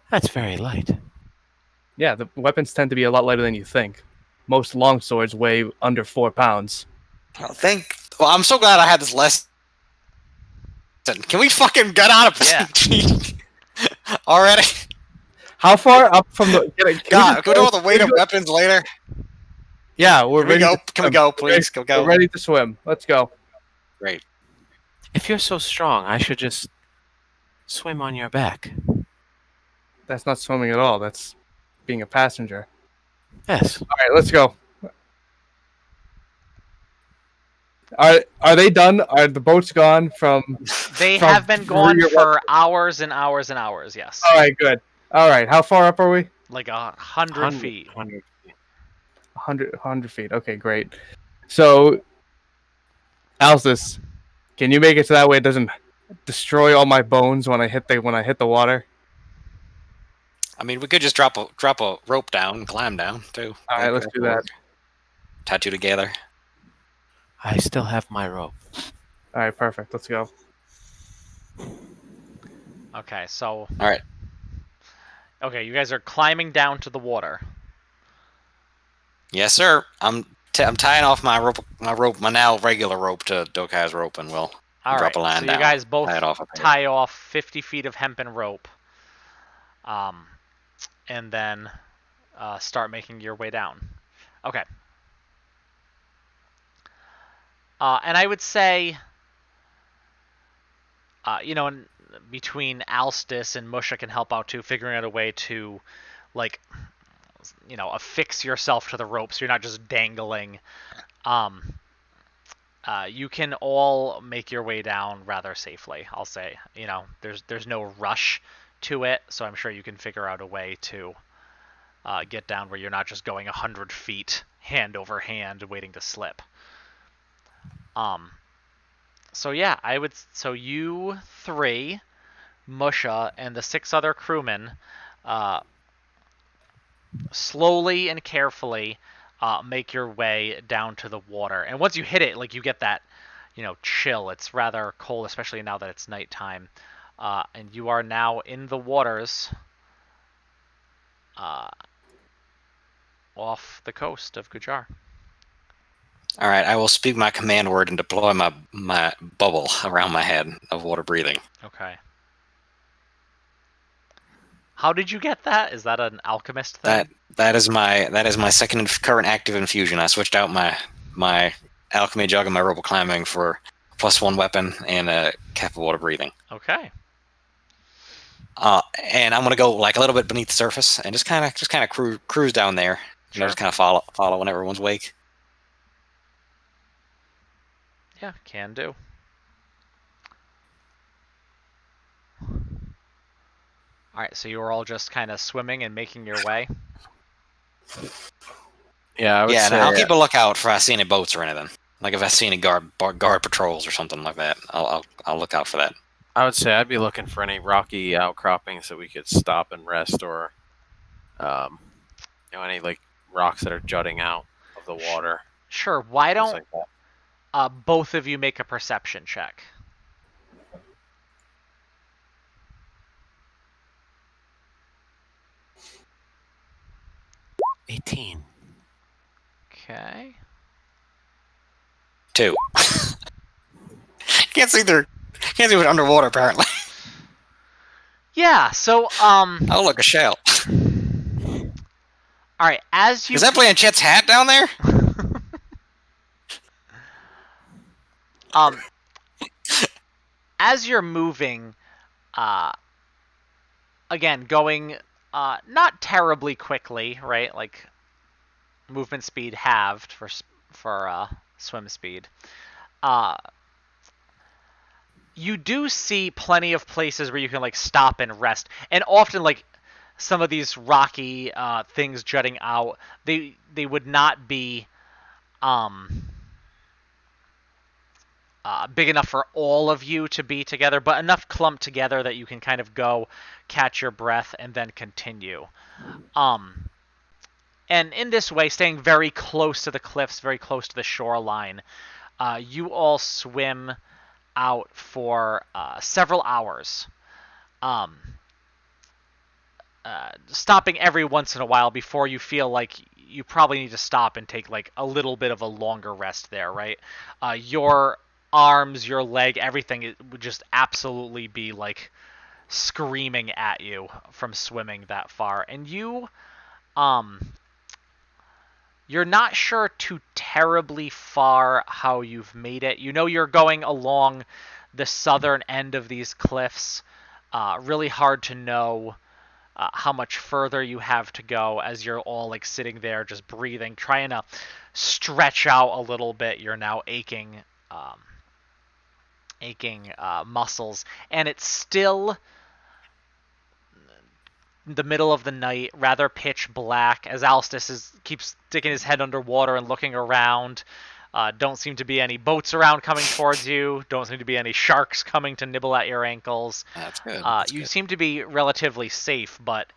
That's very light. Yeah, the weapons tend to be a lot lighter than you think. Most longswords weigh under 4 pounds. Well, I'm so glad I had this lesson. Can we fucking get on a PG already? How far up from the? God, go to the weight of weapons later. Yeah, we're Can we ready. go? To Can we swim. go, please? Go. We're ready to swim. Let's go. Great. If you're so strong, I should just swim on your back. That's not swimming at all. That's being a passenger. Yes. All right, let's go. Are they done? Are the boats gone from? They from have been gone your for hours and hours and hours. Yes, All right, good. All right, how far up are we? like 100 feet. 100 feet. Okay, great. So, Alcis, can you make it so that way it doesn't destroy all my bones when I hit the water? I mean, we could just drop a rope down and climb down too. All right, let's do that. Tattoo together. I still have my rope. All right, perfect. Let's go. Okay, so. All right. Okay, you guys are climbing down to the water. Yes, sir. I'm tying off my my now regular rope to Dokai's rope, and we'll All drop right, a line so down. you guys both tie it off. tie off 50 feet of hempen rope, and then start making your way down. Okay. And I would say, between Alstis and Musha can help out too, figuring out a way to, like, affix yourself to the rope so you're not just dangling. You can all make your way down rather safely, I'll say. There's no rush to it, so I'm sure you can figure out a way to get down where you're not just going 100 feet hand over hand waiting to slip. So yeah, so you three, Musha, and the 6 other crewmen, slowly and carefully make your way down to the water. And once you hit it, like, you get that, chill. It's rather cold, especially now that it's nighttime. And you are now in the waters off the coast of Gujar. All right, I will speak my command word and deploy my bubble around my head of water breathing. Okay. How did you get that? Is that an alchemist thing? That is my second current active infusion. I switched out my alchemy jug and my rope climbing for +1 weapon and a cap of water breathing. Okay. And I'm gonna go like a little bit beneath the surface and just kind of cruise down there. Sure. Just kind of follow when everyone's wake. Yeah, can do. Alright, so you were all just kind of swimming and making your way? Yeah, I would say, and I'll keep a lookout for if I see any boats or anything. Like if I see any guard patrols or something like that, I'll look out for that. I would say I'd be looking for any rocky outcroppings that we could stop and rest, or any like rocks that are jutting out of the water. Sure, why things don't like that. both of you make a perception check? $18. Okay. 2. Can't see what's underwater apparently. Yeah, so Oh, look, a shell. All right, as you Is that playing Chet's hat down there? as you're moving, again, going not terribly quickly, right? Like movement speed halved for swim speed. You do see plenty of places where you can like stop and rest, and often like some of these rocky things jutting out, they would not be big enough for all of you to be together, but enough clumped together that you can kind of go catch your breath and then continue. And in this way, staying very close to the cliffs, very close to the shoreline, you all swim out for several hours. Stopping every once in a while before you feel like you probably need to stop and take like a little bit of a longer rest there, right? Your arms, your leg, everything, it would just absolutely be like screaming at you from swimming that far. And you're not sure too terribly far how you've made it. You know you're going along the southern end of these cliffs. Really hard to know how much further you have to go as you're all like sitting there just breathing, trying to stretch out a little bit. You're now aching muscles, and it's still the middle of the night, rather pitch black, as Alstus keeps sticking his head underwater and looking around. Don't seem to be any boats around coming towards you. Don't seem to be any sharks coming to nibble at your ankles. That's good. You seem to be relatively safe, but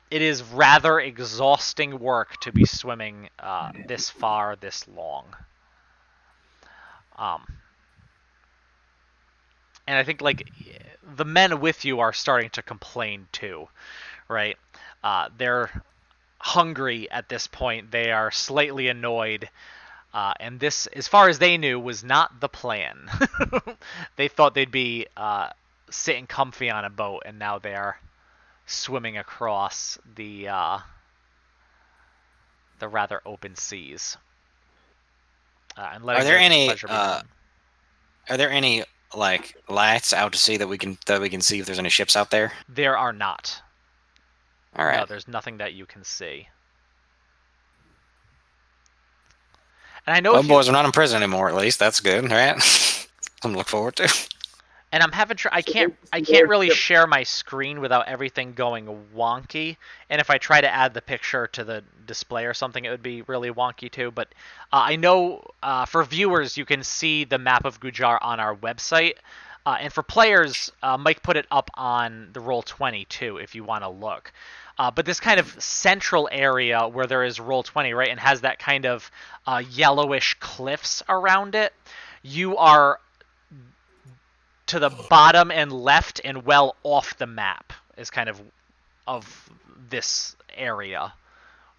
it is rather exhausting work to be swimming this far, this long. And I think like the men with you are starting to complain too, right? They're hungry at this point. They are slightly annoyed. And this, as far as they knew, was not the plan. They thought they'd be sitting comfy on a boat, and now they are swimming across the rather open seas. And letting Are there their any pleasure be known. are there any like lights out to sea that we can see if there's any ships out there? There are not. All right. No, there's nothing that you can see. And I know Well, boys, we're not in prison anymore. At least that's good, right? Something to look forward to. And I'm having I can't really share my screen without everything going wonky. And if I try to add the picture to the display or something, it would be really wonky too. But I know for viewers, you can see the map of Gujar on our website. And for players, Mike put it up on the Roll20 too, if you want to look. But this kind of central area where there is Roll20, right, and has that kind of yellowish cliffs around it, you are to the bottom and left and well off the map is kind of this area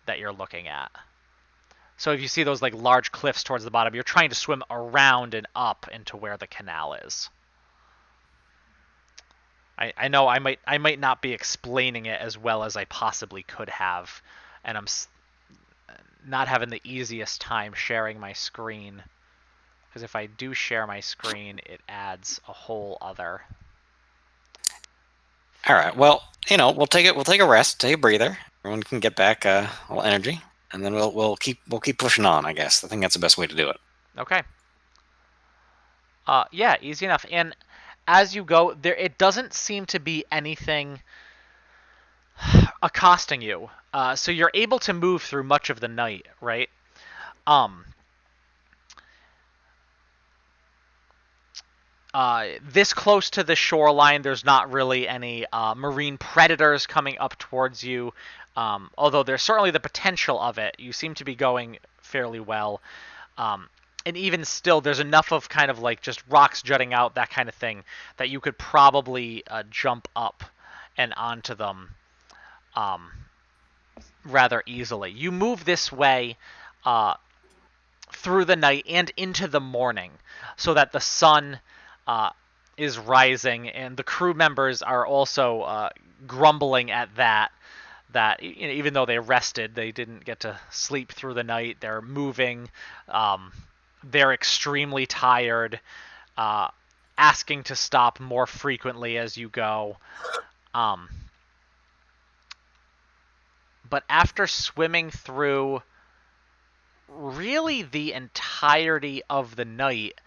that you're looking at. So if you see those like large cliffs towards the bottom, you're trying to swim around and up into where the canal is. I know I might not be explaining it as well as I possibly could have, and I'm not having the easiest time sharing my screen. Because if I do share my screen, it adds a whole other. All right. Well, we'll take a rest, take a breather. Everyone can get back a little energy, and then we'll keep pushing on. I guess I think that's the best way to do it. Okay. Yeah, easy enough. And as you go, it doesn't seem to be anything accosting you. So you're able to move through much of the night, right? This close to the shoreline, there's not really any marine predators coming up towards you, although there's certainly the potential of it. You seem to be going fairly well. And even still, there's enough of kind of like just rocks jutting out, that kind of thing, that you could probably jump up and onto them rather easily. You move this way through the night and into the morning so that the sun is rising, and the crew members are also grumbling at that that even though they rested, they didn't get to sleep through the night. They're moving. They're extremely tired, asking to stop more frequently as you go. But after swimming through really the entirety of the night,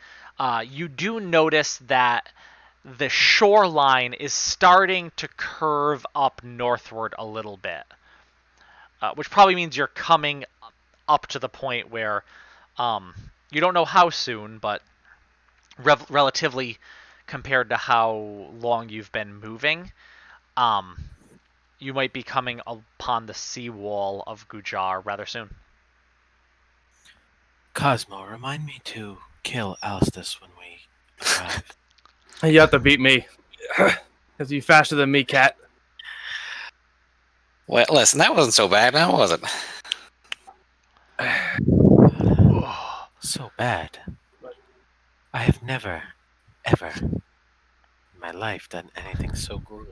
you do notice that the shoreline is starting to curve up northward a little bit, which probably means you're coming up to the point where you don't know how soon, but relatively compared to how long you've been moving, you might be coming upon the seawall of Gujar rather soon. Cosmo, remind me to kill Alstus when we arrive. You have to beat me. Because you faster than me, cat. Well, listen, that wasn't so bad, now was it? So bad. I have never, ever in my life done anything so grueling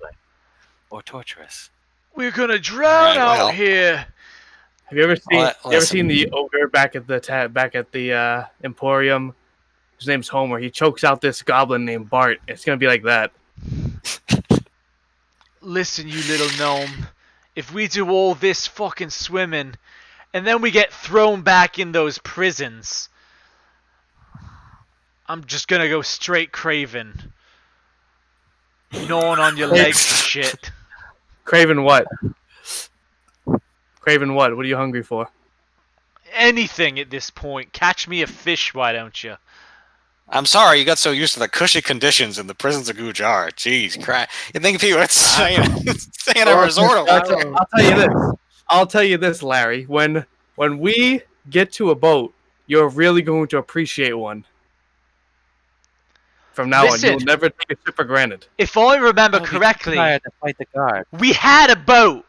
or torturous. We're gonna drown Alright, well. out here. Have you ever seen? Well, you ever listen. seen the ogre back at the Emporium? His name's Homer. He chokes out this goblin named Bart. It's gonna be like that. Listen, you little gnome. If we do all this fucking swimming, and then we get thrown back in those prisons, I'm just gonna go straight Craven. Gnawing on your legs and shit. Craven what? Craven what? What are you hungry for? Anything at this point. Catch me a fish, why don't you? I'm sorry you got so used to the cushy conditions in the prisons of Gujar. Jeez, crap. You think people would stay in a resort over there? I'll tell you this. I'll tell you this, Larry. When we get to a boat, you're really going to appreciate one. From now Listen. on, you'll never take a ship for granted. If I remember I'll be correctly, tired to fight the guard. we had a boat.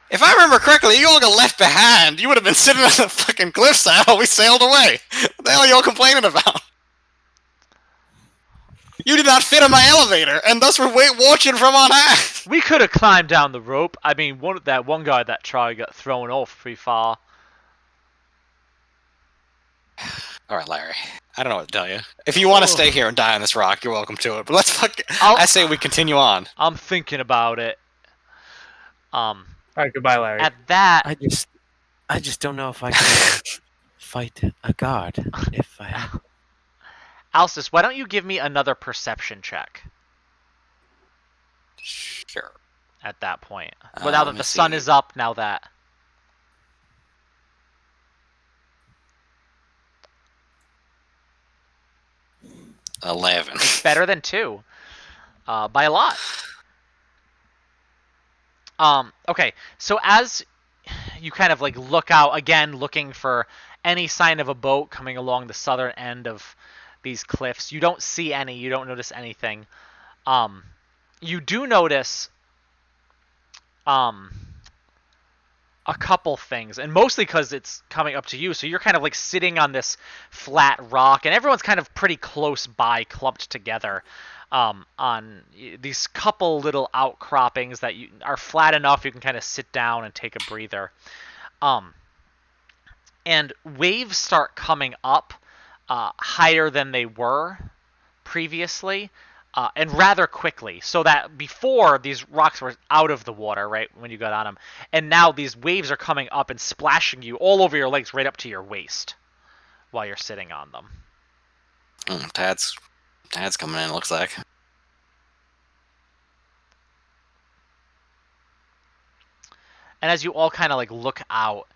If I remember correctly, you all got left behind. You would have been sitting on the fucking cliffside while we sailed away. What the hell are you all complaining about? You did not fit in my elevator, and thus we're watching from on high. We could have climbed down the rope. I mean, that one guy that tried got thrown off pretty far. All right, Larry. I don't know what to tell you. If you want to stay here and die on this rock, you're welcome to it. But let's I say we continue on. I'm thinking about it. All right, goodbye, Larry. At that, I just don't know if I can fight a guard if I had. Alstus, why don't you give me another perception check Sure. at that point? Well, now let that me the sun see. is up, now that... 11. Better than 2. By a lot. Okay, so as you kind of like look out, again, looking for any sign of a boat coming along the southern end of these cliffs, you don't see any, you don't notice anything. You do notice a couple things, and mostly because it's coming up to you, so you're kind of like sitting on this flat rock, and everyone's kind of pretty close by, clumped together on these couple little outcroppings that are flat enough you can kind of sit down and take a breather. And waves start coming up higher than they were previously, and rather quickly, so that before these rocks were out of the water, right, when you got on them, and now these waves are coming up and splashing you all over your legs right up to your waist while you're sitting on them. Tad's coming in, looks like. And as you all kind of like look out,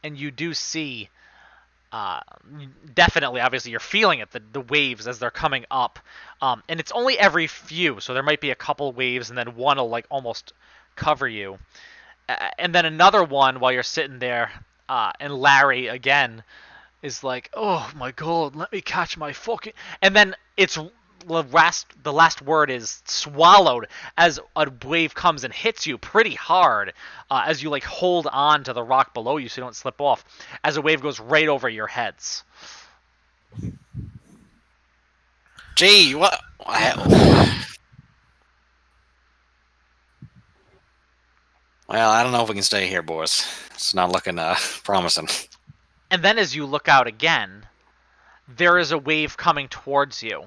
and you do see, definitely, obviously, you're feeling it, the waves as they're coming up, and it's only every few, so there might be a couple waves, and then one will like almost cover you, and then another one while you're sitting there, and Larry again is like, oh my god, let me catch my fucking, and then it's the last word is swallowed as a wave comes and hits you pretty hard, as you like hold on to the rock below you so you don't slip off, as a wave goes right over your heads. Gee, what? Well, I don't know if we can stay here, boys. It's not looking promising. And then as you look out again, there is a wave coming towards you.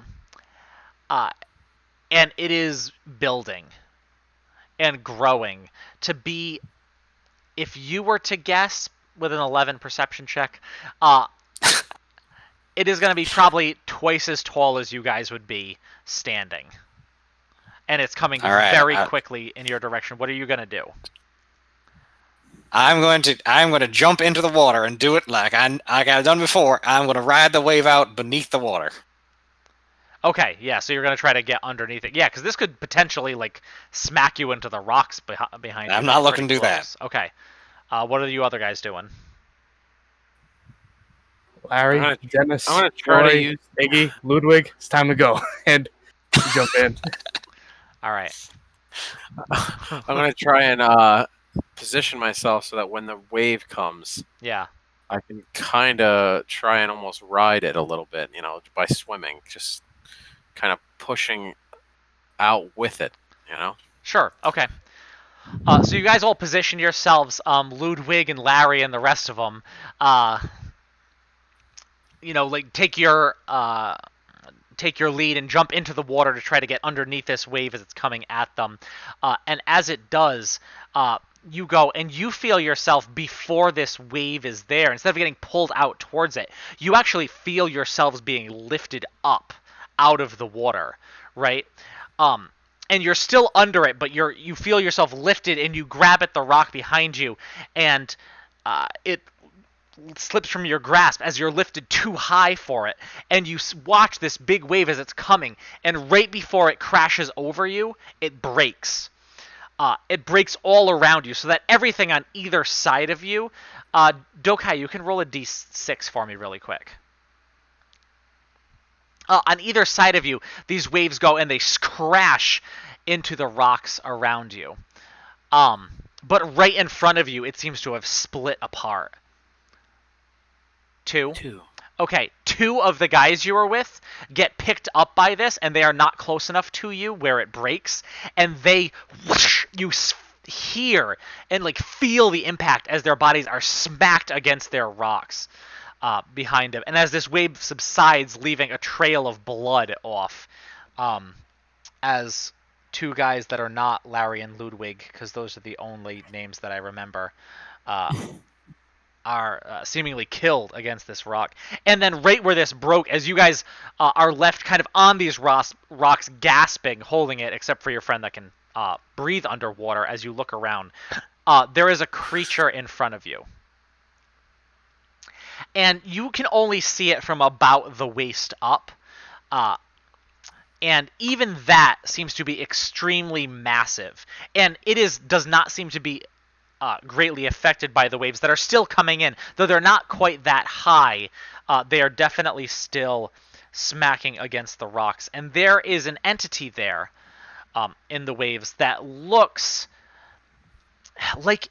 And it is building and growing to be, if you were to guess with an 11 perception check, it is going to be probably twice as tall as you guys would be standing. And it's coming very quickly in your direction. What are you going to do? I'm going to jump into the water and do it like I've done before. I'm going to ride the wave out beneath the water. Okay, yeah, so you're going to try to get underneath it. Yeah, because this could potentially, like, smack you into the rocks behind you. I'm not looking to do that. Okay. What are you other guys doing? Larry, Dennis, I'm gonna try Roy, to use Iggy, Ludwig. It's time to go. And jump in. All right. I'm gonna try and position myself so that when the wave comes, Yeah. I can kind of try and almost ride it a little bit, by swimming, just kind of pushing out with it, Sure. Okay. So you guys all position yourselves, Ludwig and Larry and the rest of them. Like take your lead and jump into the water to try to get underneath this wave as it's coming at them. And as it does, you go and you feel yourself before this wave is there. Instead of getting pulled out towards it, you actually feel yourselves being lifted up out of the water, right? And you're still under it, but you feel yourself lifted, and you grab at the rock behind you, and it slips from your grasp as you're lifted too high for it, and you watch this big wave as it's coming, and right before it crashes over you, it breaks. It breaks all around you, so that everything on either side of you... Dokai, you can roll a d6 for me really quick. On either side of you, these waves go and they crash into the rocks around you. But right in front of you, it seems to have split apart. Two. Okay, 2 of the guys you were with get picked up by this, and they are not close enough to you where it breaks, and they whoosh, you hear and like feel the impact as their bodies are smacked against their rocks. Behind him, and as this wave subsides, leaving a trail of blood off, as 2 guys that are not Larry and Ludwig, because those are the only names that I remember, are seemingly killed against this rock. And then right where this broke, as you guys are left kind of on these rocks, gasping, holding it, except for your friend that can breathe underwater as you look around, there is a creature in front of you. And you can only see it from about the waist up. And even that seems to be extremely massive. And it does not seem to be greatly affected by the waves that are still coming in. Though they're not quite that high, they are definitely still smacking against the rocks. And there is an entity there in the waves that looks like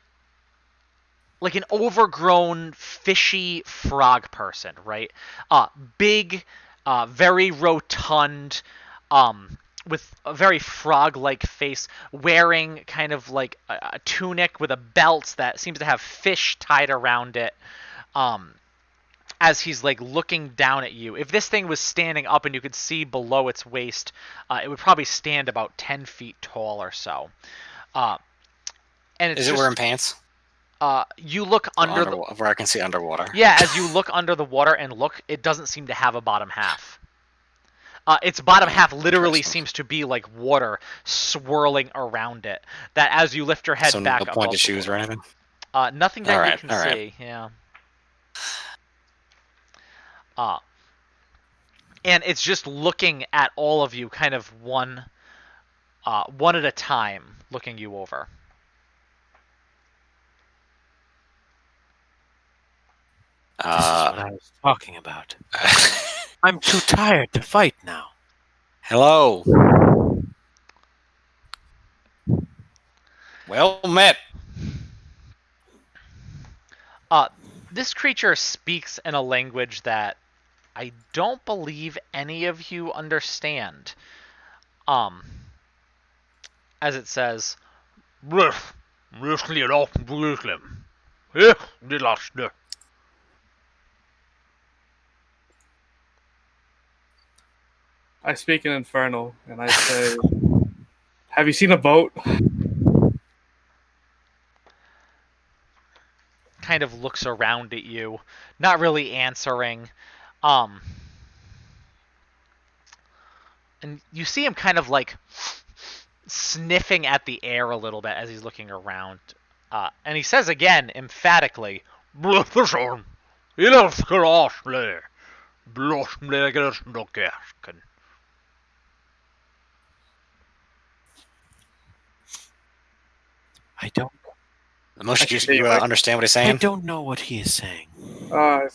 an overgrown, fishy frog person, right? Big, very rotund, with a very frog-like face, wearing kind of like a tunic with a belt that seems to have fish tied around it, as he's like looking down at you. If this thing was standing up and you could see below its waist, it would probably stand about 10 feet tall or so. And it's Is it wearing pants? You look under where I can see underwater. Yeah, as you look under the water and look, it doesn't seem to have a bottom half. Its bottom half literally seems to be like water swirling around it. That as you lift your head back up. No pointed shoes or anything? Nothing that you can see. Yeah. And it's just looking at all of you, kind of one at a time, looking you over. This is what I was talking about. I'm too tired to fight now. Hello. Well met. This creature speaks in a language that I don't believe any of you understand. As it says, "Ruff, Muslim of Muslim. Eh, the last. I speak in Infernal, and I say, "Have you seen a boat?" Kind of looks around at you, not really answering. Um, and you see him kind of like sniffing at the air a little bit as he's looking around. And he says again, emphatically, "Blufferson, ilskrasle, blosmlegersnokersken." I don't. Most I you, can you take understand what he's I saying? don't know what he is saying. I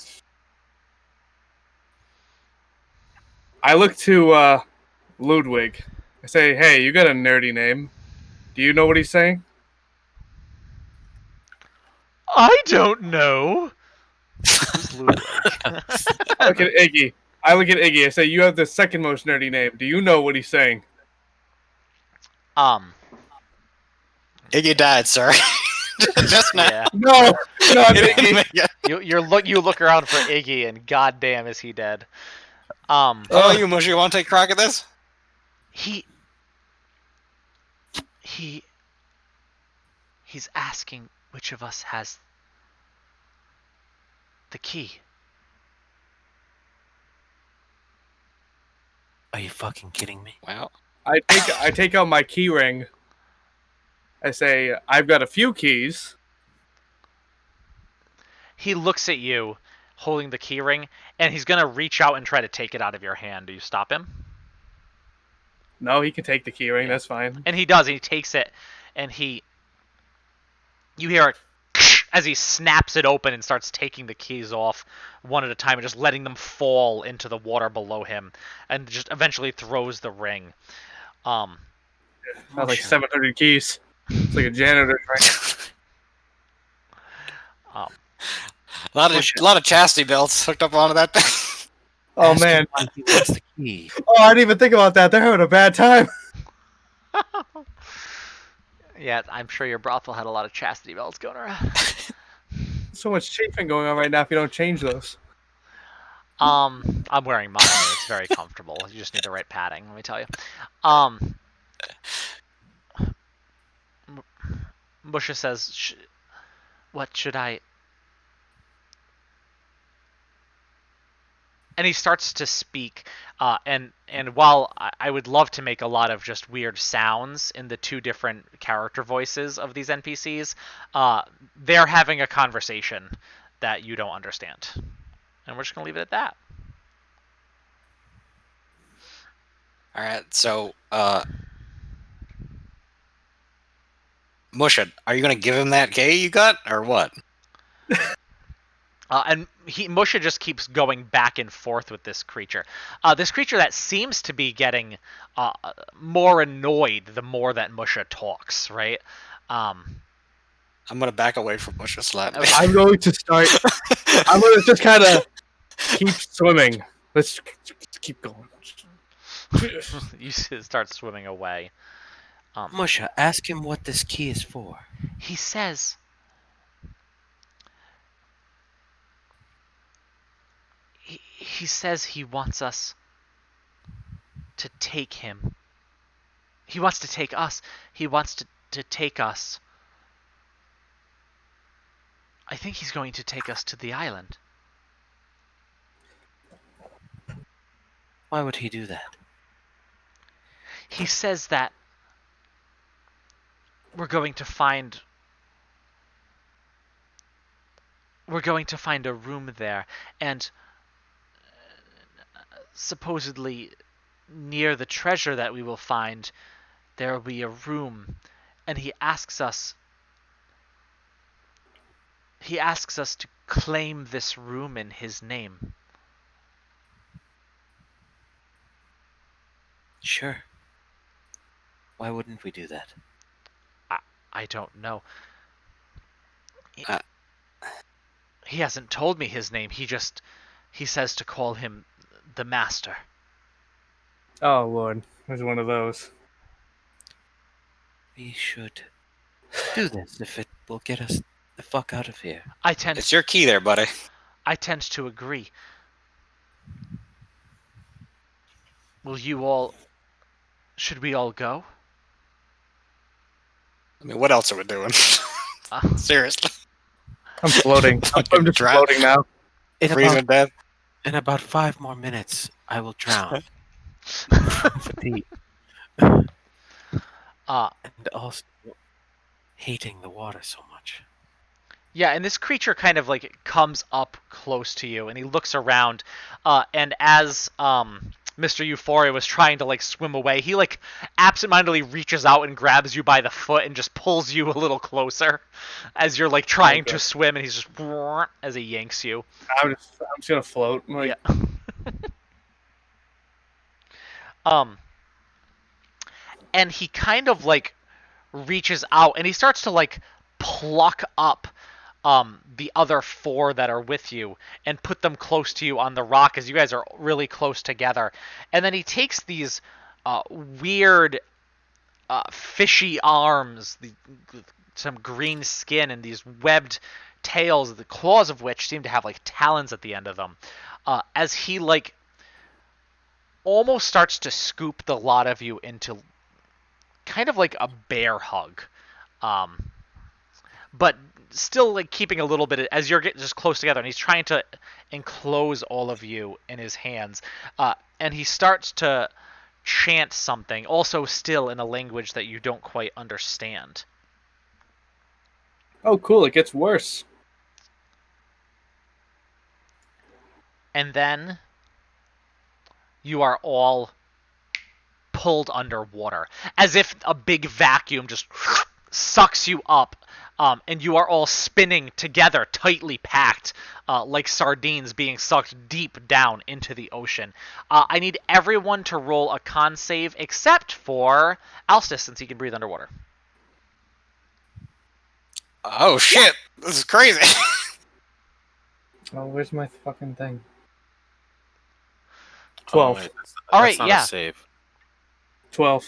look to Ludwig. I say, "Hey, you got a nerdy name. Do you know what he's saying?" I don't know. Who's Ludwig? I look at Iggy. I say, "You have the second most nerdy name. Do you know what he's saying?" um, Iggy died, sir. Just now. yeah. No, not He didn't Iggy. make it. You look around for Iggy, and goddamn, is he dead? Oh, you Mushy, want to take a crack at this? He he's asking which of us has the key. Are you fucking kidding me? Well, I take out my key ring. I say, "I've got a few keys." He looks at you, holding the key ring, and he's gonna reach out and try to take it out of your hand. Do you stop him? No, he can take the key ring. Yeah. That's fine. And he does. And he takes it, and you hear it as he snaps it open and starts taking the keys off one at a time and just letting them fall into the water below him, and just eventually throws the ring. That's like 700 keys. It's like a janitor. Um, a lot of chastity belts hooked up onto that thing. Oh Ask man! him why he wants the key. Oh, I didn't even think about that. They're having a bad time. yeah, I'm sure your brothel had a lot of chastity belts going around. So much chafing going on right now if you don't change those. I'm wearing mine. And it's very comfortable. You just need the right padding. Let me tell you. Musha says, "What should I?" And he starts to speak. And while I would love to make a lot of just weird sounds in the two different character voices of these NPCs, they're having a conversation that you don't understand, and we're just gonna leave it at that. All right, so Musha, are you gonna give him that K you got, or what? And Musha just keeps going back and forth with this creature. This creature that seems to be getting more annoyed the more that Musha talks, right? I'm gonna back away from Musha slightly. I'm going to start. I'm going to just kind of keep swimming. Let's keep going. You start swimming away. Musha, ask him what this key is for. He says, he says he wants us to take him. He wants to take us. He wants to take us. I think he's going to take us to the island. Why would he do that? He says that we're going to find a room there, and supposedly near the treasure that we will find, there will be a room, and he asks us to claim this room in his name. Sure. Why wouldn't we do that? I don't know. Uh, He hasn't told me his name. He says to call him the Master. Oh Lord, there's one of those. We should Do this if it will get us the fuck out of here. It's your key there, buddy. I tend to agree. Will you all? Should we all go? I mean, what else are we doing? Seriously. I'm floating. I'm just Drown. floating now. Freezing to death. In about 5 more minutes, I will drown. From fatigue. And also hating the water so much. Yeah, and this creature kind of like comes up close to you, and he looks around, and as Mr. Euphoria was trying to like swim away, he like absentmindedly reaches out and grabs you by the foot and just pulls you a little closer as you're like trying to swim, and he's just as he yanks you. I'm just gonna float. Like, Yeah. And he kind of like reaches out and he starts to like pluck up the other 4 that are with you and put them close to you on the rock as you guys are really close together. And then he takes these weird fishy arms, some green skin, and these webbed tails, the claws of which seem to have like talons at the end of them, as he like almost starts to scoop the lot of you into kind of like a bear hug, but still like keeping a little bit as you're getting just close together, and he's trying to enclose all of you in his hands, and he starts to chant something, also still in a language that you don't quite understand. oh, cool! It gets worse. And then you are all pulled underwater, as if a big vacuum just sucks you up, and you are all spinning together, tightly packed, like sardines being sucked deep down into the ocean. I need everyone to roll a con save, except for Alstus, since he can breathe underwater. Oh shit! This is crazy. Oh, where's my fucking thing? Oh, 12. wait, All that's right, not yeah. a save. 12.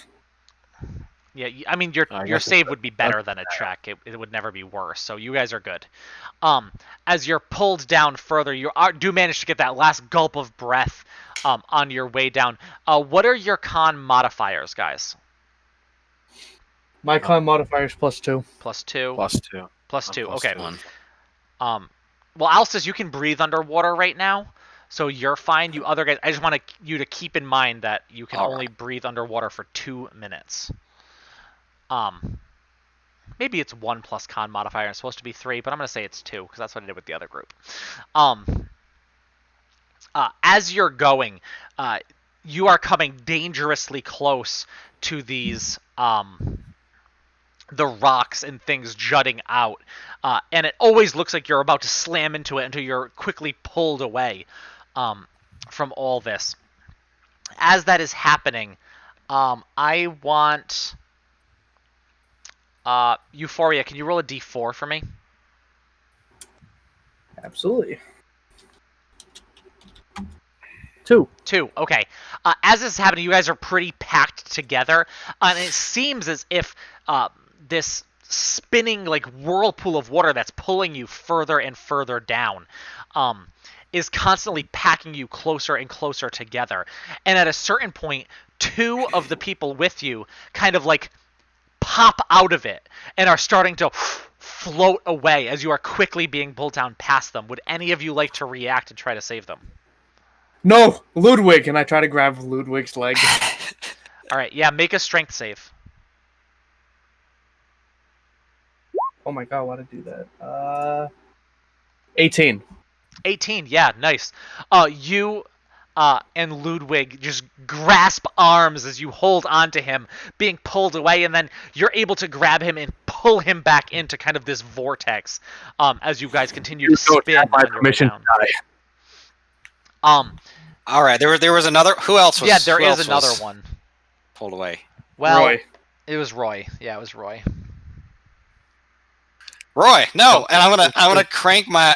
Yeah, I mean your guess save would be better than a check. It would never be worse. So you guys are good. As you're pulled down further, you do manage to get that last gulp of breath on your way down. What are your con modifiers, guys? My con modifier is +2. +2. +2. +2. Plus Okay. 1. Well, Alstus, you can breathe underwater right now, so you're fine. You other guys, I just want you to keep in mind that you can All only breathe underwater for 2 minutes. Maybe it's 1 plus con modifier. It's supposed to be 3, but I'm gonna say it's 2 because that's what I did with the other group. As you're going, you are coming dangerously close to these the rocks and things jutting out, and it always looks like you're about to slam into it until you're quickly pulled away from all this. As that is happening, I want Euphoria. Can you roll a d4 for me? Absolutely. 2. 2. Okay. As this is happening, you guys are pretty packed together, and it seems as if this spinning like whirlpool of water that's pulling you further and further down is constantly packing you closer and closer together. And at a certain point, 2 of the people with you kind of like pop out of it and are starting to float away as you are quickly being pulled down past them. Would any of you like to react and try to save them? No, Ludwig, and I try to grab Ludwig's leg. All right, yeah, make a strength save. Oh my god, why did I do that? 18. 18, yeah, nice. You and Ludwig just grasp arms as you hold onto him, being pulled away, and then you're able to grab him and pull him back into kind of this vortex as you guys continue to spin. My on your way permission down. to die. All right, there was another. Who else was? Yeah, there who is else another was one. pulled away. Well, Roy. it was Roy. Yeah, it was Roy. Roy, no, and I'm gonna crank my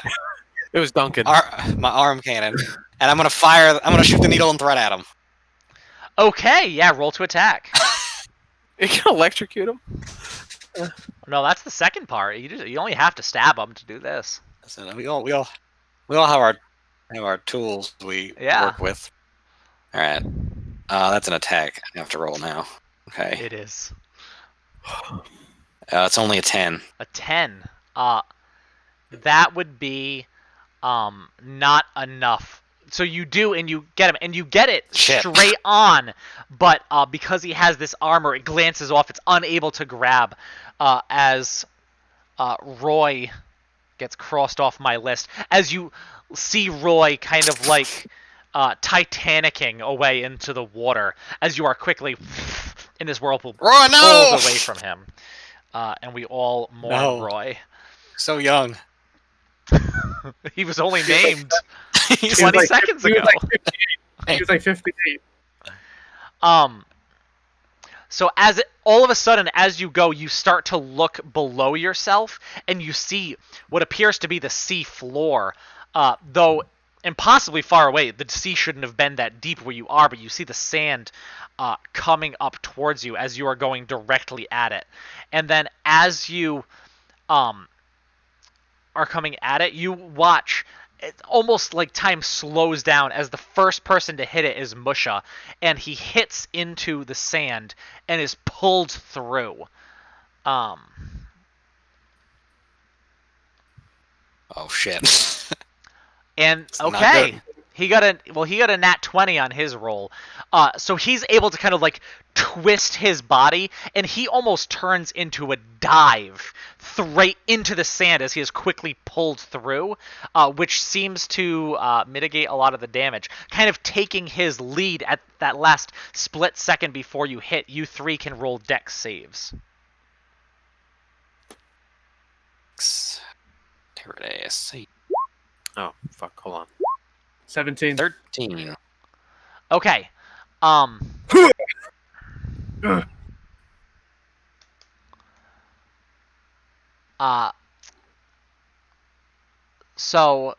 It was Duncan. arm cannon, and I'm gonna shoot the needle and thread at him. Okay, yeah, roll to attack. You can electrocute him. No, that's the second part. You only have to stab him to do this. So we all have our tools we Yeah. work with. All right. That's an attack. I have to roll now. Okay. It is It's only a 10. a 10. That would be not enough. So you do, and you get him, and you get it Shit. straight on. But because he has this armor, it glances off. It's unable to grab. As Roy gets crossed off my list, as you see Roy kind of like Titanicking away into the water, as you are quickly in this whirlpool Roy, no! pulled away from him, and we all mourn No. Roy. So young. He was only named He's 20 like- seconds He ago. was like 58. He was like 58. So all of a sudden, as you go, you start to look below yourself, and you see what appears to be the sea floor, though impossibly far away. The sea shouldn't have been that deep where you are, but you see the sand coming up towards you as you are going directly at it. And then as you are coming at it, you watch. It's almost like time slows down as the first person to hit it is Musha, and he hits into the sand and is pulled through. Oh shit. And not okay, good. he got a nat 20 on his roll. So he's able to kind of like twist his body, and he almost turns into a dive straight into the sand as he is quickly pulled through, which seems to mitigate a lot of the damage. Kind of taking his lead at that last split second before you hit. You three can roll dex saves. There it is. Oh, fuck. Hold on. 17. 13. Okay. So,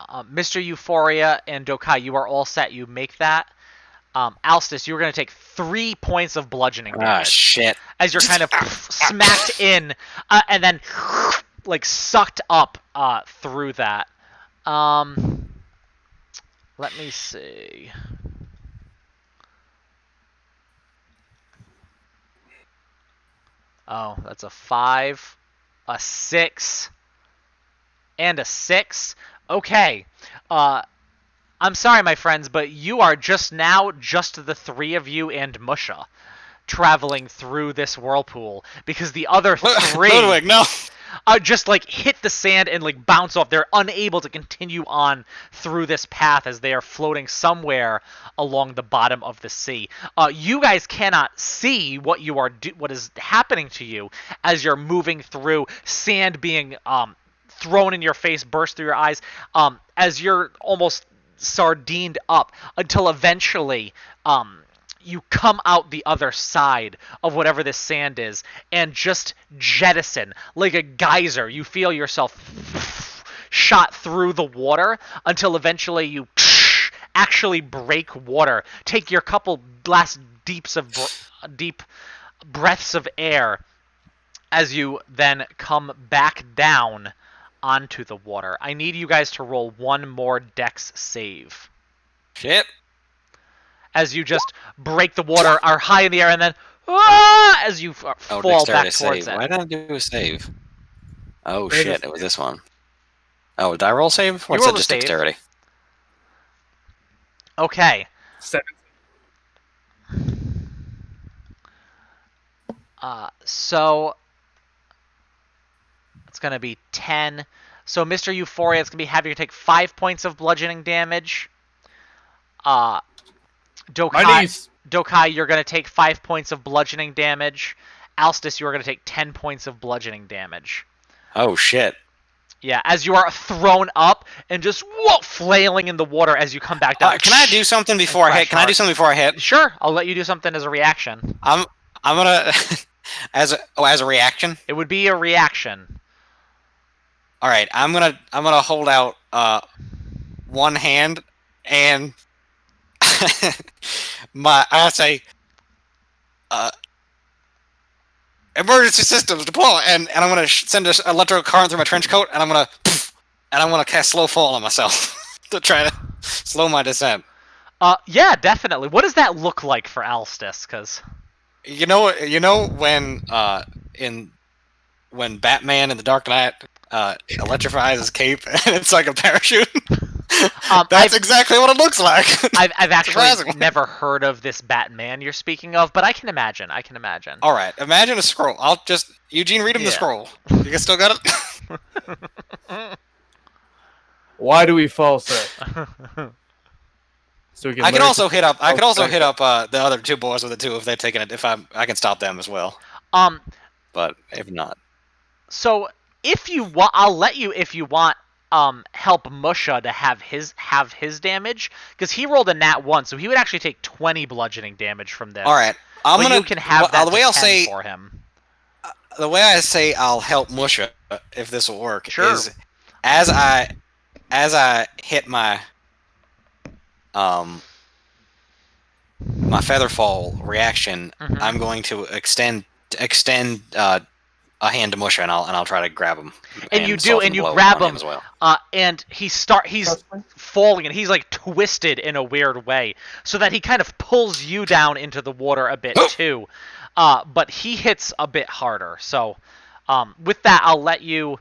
Mr. Euphoria and Dokai, you are all set. You make that. Alstus, you're going to take 3 points of bludgeoning Ah, damage shit. as you're kind of smacked in, and then like sucked up through that. Let me see. Oh, that's a 5, a 6, and a 6. Okay. I'm sorry, my friends, but you are just the three of you and Musha traveling through this whirlpool, because the other three Ludwig, no. just like hit the sand and like bounce off. They're unable to continue on through this path as they are floating somewhere along the bottom of the sea. You guys cannot see what what is happening to you as you're moving through, sand being thrown in your face, burst through your eyes, as you're almost sardined up until eventually you come out the other side of whatever this sand is and just jettison like a geyser. You feel yourself shot through the water until eventually you actually break water. Take your couple last deep breaths of air as you then come back down onto the water. I need you guys to roll one more dex save. Shit. As you just break the water, are high in the air, and then as you fall back towards save. it. Why did I do a save? Oh Wait, shit, it was this one. Oh, did I roll save? Or You is rolled it a just save. dexterity? Okay. 7. So it's going to be 10. So Mr. Euphoria, it's going to be having you take 5 points of bludgeoning damage. My Dokai, knees. you're going to take 5 points of bludgeoning damage. Alstus, you are going to take 10 points of bludgeoning damage. Oh shit. Yeah, as you are thrown up and just flailing in the water as you come back down. Can I do something before I hit? Can I do something before I hit? Sure, I'll let you do something as a reaction. I'm gonna as a reaction. It would be a reaction. All right, I'm gonna hold out one hand and I say emergency systems deploy, and I'm gonna send an electrical current through my trench coat, and I'm gonna cast slow fall on myself to try to slow my descent. Yeah, definitely. What does that look like for Alstis? Because You know when Batman in the Dark Knight electrifies his cape and it's like a parachute. That's exactly what it looks like. I've actually never heard of this Batman you're speaking of, but I can imagine. All right, imagine a scroll. I'll just Eugene read him the scroll. You guys still got it? Why do we fall, sir? So I can also hit up. I could also hit up the other two boys with it too if they're taking it. If I can stop them as well. But if not, so if you want, I'll let you if you want. Help Musha to have his damage because he rolled a nat 1, so he would actually take 20 bludgeoning damage from this. All right, you can have that the way I'll say for him. The way I say I'll help Musha if this will work is as I hit my my featherfall reaction, I'm going to extend a hand to Musha, and I'll try to grab him. And you do, and you grab him as well. And he's falling, and he's like twisted in a weird way, so that he kind of pulls you down into the water a bit too. But he hits a bit harder. So, with that, I'll let you.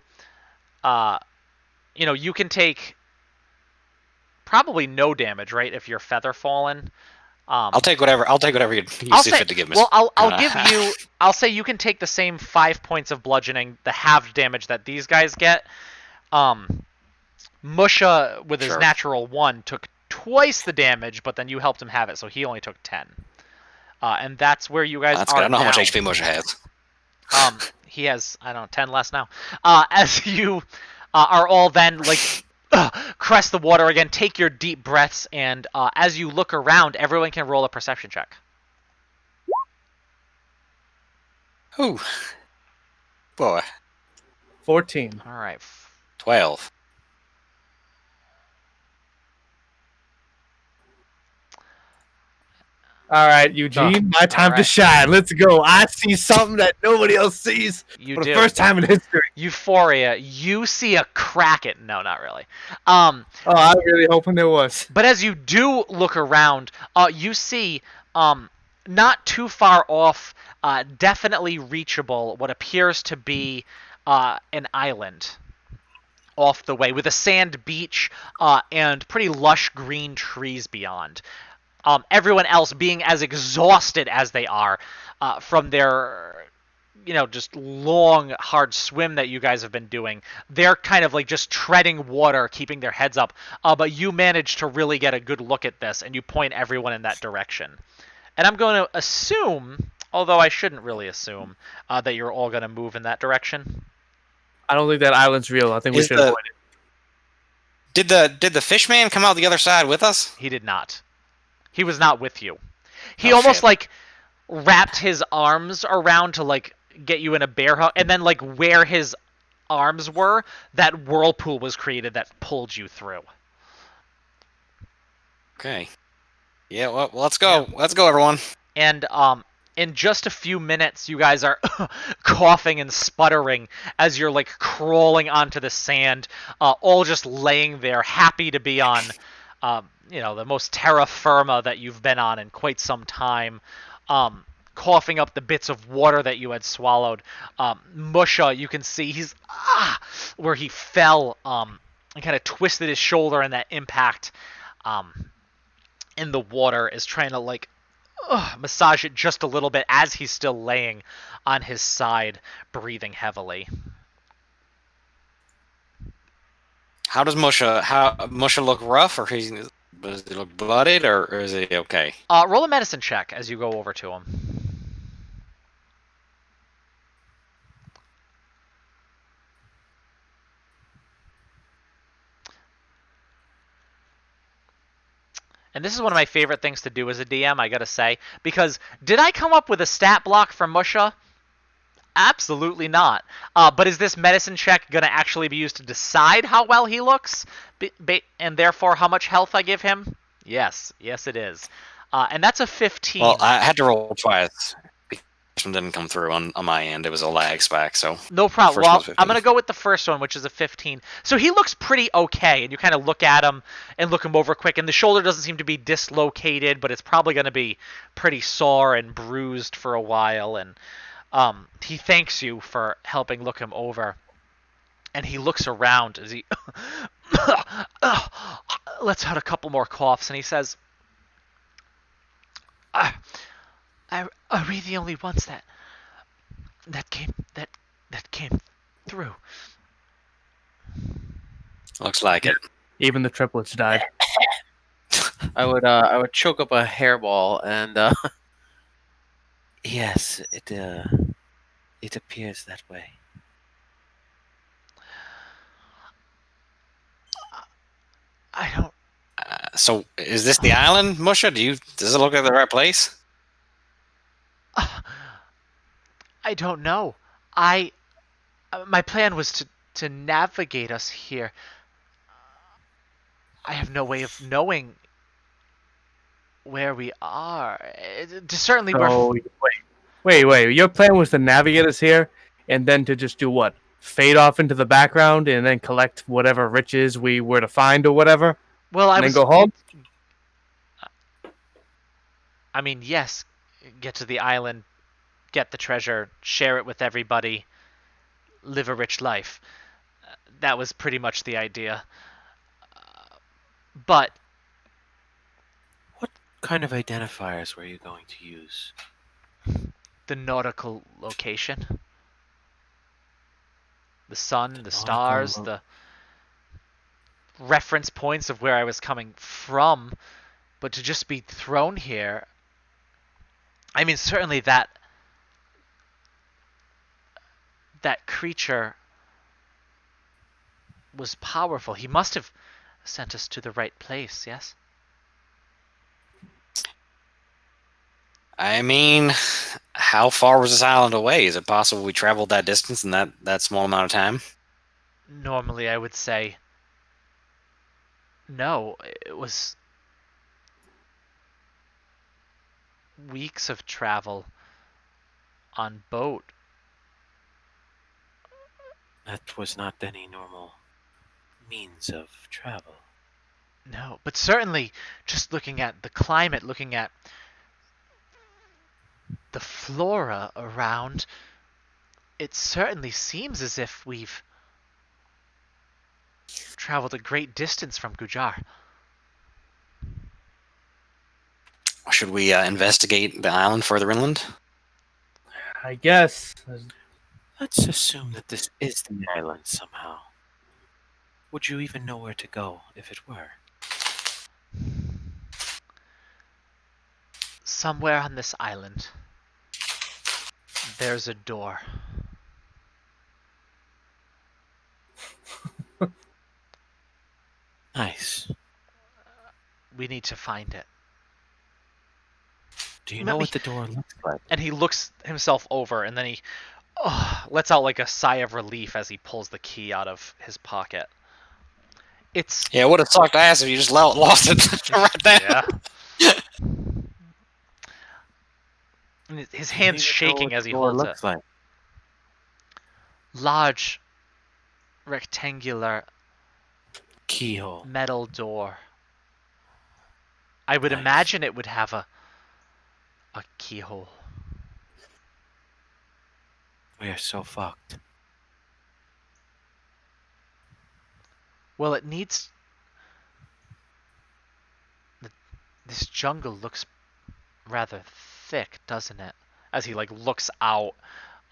You can take probably no damage, right? If you're feather fallen. I'll take whatever you see fit to give me. Well, I'll give you. I'll say you can take the same 5 points of bludgeoning, the halved damage that these guys get. Musha with his natural 1 took twice the damage, but then you helped him have it, so he only took 10. And that's where you guys are. I don't know how much HP Musha has. He has 10 less now. As you are all then like. Crest the water again, take your deep breaths, and as you look around, everyone can roll a perception check. Ooh. Boy. 14. All right. 12. All right, Eugene, my time to shine. Let's go. I see something that nobody else sees for the first time in history. Euphoria, you see a kraken. No, not really. I'm really hoping there was. But as you do look around, you see not too far off, definitely reachable, what appears to be an island off the way with a sand beach and pretty lush green trees beyond. Everyone else being as exhausted as they are from their, just long, hard swim that you guys have been doing. They're kind of like just treading water, keeping their heads up. But you manage to really get a good look at this, and you point everyone in that direction. And I'm going to assume, although I shouldn't really assume, that you're all going to move in that direction. I don't think that island's real. I think we should avoid it. Did the fish man come out the other side with us? He did not. He was not with you. He almost like wrapped his arms around to like get you in a bear hug, and then like where his arms were, that whirlpool was created that pulled you through. Okay. Yeah, well, let's go. Yeah. Let's go, everyone. And in just a few minutes, you guys are coughing and sputtering as you're like crawling onto the sand, all just laying there, happy to be on the most terra firma that you've been on in quite some time, coughing up the bits of water that you had swallowed. Musha, you can see he's where he fell and kind of twisted his shoulder, and that impact in the water is trying to like massage it just a little bit as he's still laying on his side, breathing heavily. How does Musha look rough, or does he look bloodied, or is he okay? Roll a medicine check as you go over to him. And this is one of my favorite things to do as a DM, I gotta say, because did I come up with a stat block for Musha? Absolutely not. But is this medicine check going to actually be used to decide how well he looks, and therefore how much health I give him? Yes. Yes, it is. And that's a 15. Well, I had to roll twice one didn't come through on my end. It was a lag spec, so No problem. first one Well, was 15. I'm gonna go with the first one, which is a 15. So he looks pretty okay, and you kind of look at him and look him over quick, and the shoulder doesn't seem to be dislocated, but it's probably gonna be pretty sore and bruised for a while. And he thanks you for helping look him over, and he looks around as he lets out a couple more coughs, and he says, "Are we the only ones that came through?" Looks like it. Even the triplets died. I would choke up a hairball and yes, it appears that way. I don't. So is this the island, Musha? Does it look like the right place? I don't know. My plan was to navigate us here. I have no way of knowing where we are. Certainly, So wait. Your plan was to navigate us here, and then to just do what? Fade off into the background, and then collect whatever riches we were to find or whatever, well, and then go home. I mean, yes, get to the island, get the treasure, share it with everybody, live a rich life. That was pretty much the idea. But What kind of identifiers were you going to use? the nautical location, the sun, the Nautical stars, the reference points of where I was coming from, but to just be thrown here. I mean, certainly that creature was powerful. He must have sent us to the right place, yes? I mean, how far was this island away? Is it possible we traveled that distance in that small amount of time? Normally, I would say no. It was weeks of travel on boat. That was not any normal means of travel. No, but certainly just looking at the climate, looking at the flora around, it certainly seems as if we've traveled a great distance from Gujar. Should we investigate the island further inland? I guess. Let's assume that this is the island somehow. Would you even know where to go if it were? Somewhere on this island, there's a door. Nice. We need to find it. Do you know what the door looks like? And he looks himself over, and then he lets out like a sigh of relief as he pulls the key out of his pocket. It's Yeah, it would have sucked ass if you just lost it right there. yeah. And his hand's shaking as he holds it. Like? Large, rectangular Keyhole. metal door. I would Nice. imagine it would have a keyhole. We are so fucked. Well, it needs. This jungle looks rather thick, doesn't it? As he like looks out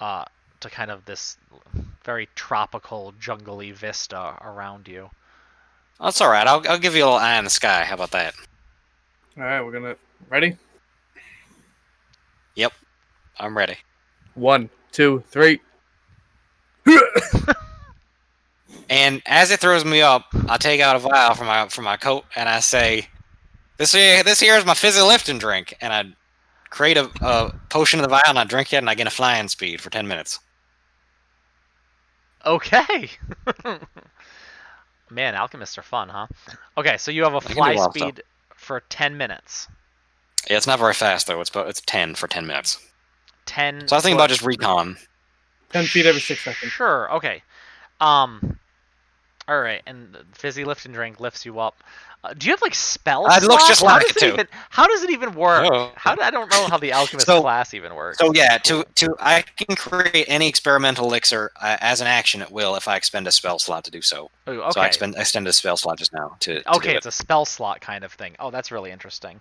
to kind of this very tropical, jungly vista around you. That's all right. I'll give you a little eye in the sky. How about that? All right, we're gonna ready. Yep, I'm ready. 1, 2, 3. And as it throws me up, I take out a vial from my coat and I say, "This here is my fizzy lifting drink." And I create a potion of the vial and I drink it and I get a flying speed for 10 minutes. Okay. Man, alchemists are fun, huh? Okay, so you have a can do fly a lot of speed for 10 minutes. Yeah, it's not very fast though. It's 10 for 10 minutes. 10. So I was thinking about just recon. 10 feet every 6 seconds. Sure. Okay. All right, and fizzy lift and drink lifts you up. Do you have like spell It looks slots? just like it, too. How does it even work? Oh. I don't know how the alchemist So- class even works. So yeah, to I can create any experimental elixir as an action at will if I expend a spell slot to do so. Ooh, okay. So I extended a spell slot just now to Okay, do it's it. a spell slot kind of thing. Oh, that's really interesting.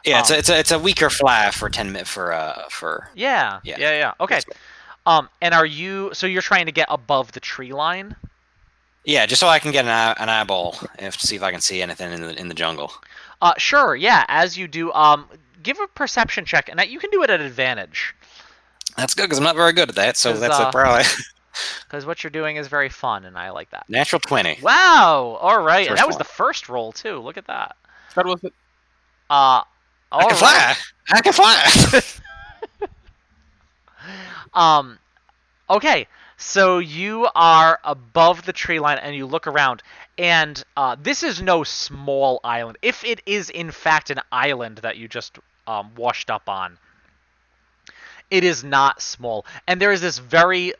Yeah, it's a weaker fly for 10 minutes for Yeah. Okay. And so you're trying to get above the tree line? yeah, just so I can get an eyeball to see if I can see anything in the jungle. Sure. Yeah. As you do, give a perception check, and you can do it at advantage. That's good because I'm not very good at that. So 'Cause, that's a probably Because what you're doing is very fun, and I like that. natural 20. Wow! All right, and First that was one. the first roll too. Look at that. What was it? I can fly. I can fly. Okay, so you are above the tree line and you look around, and this is no small island. If it is in fact an island that you just washed up on, it is not small. And there is this very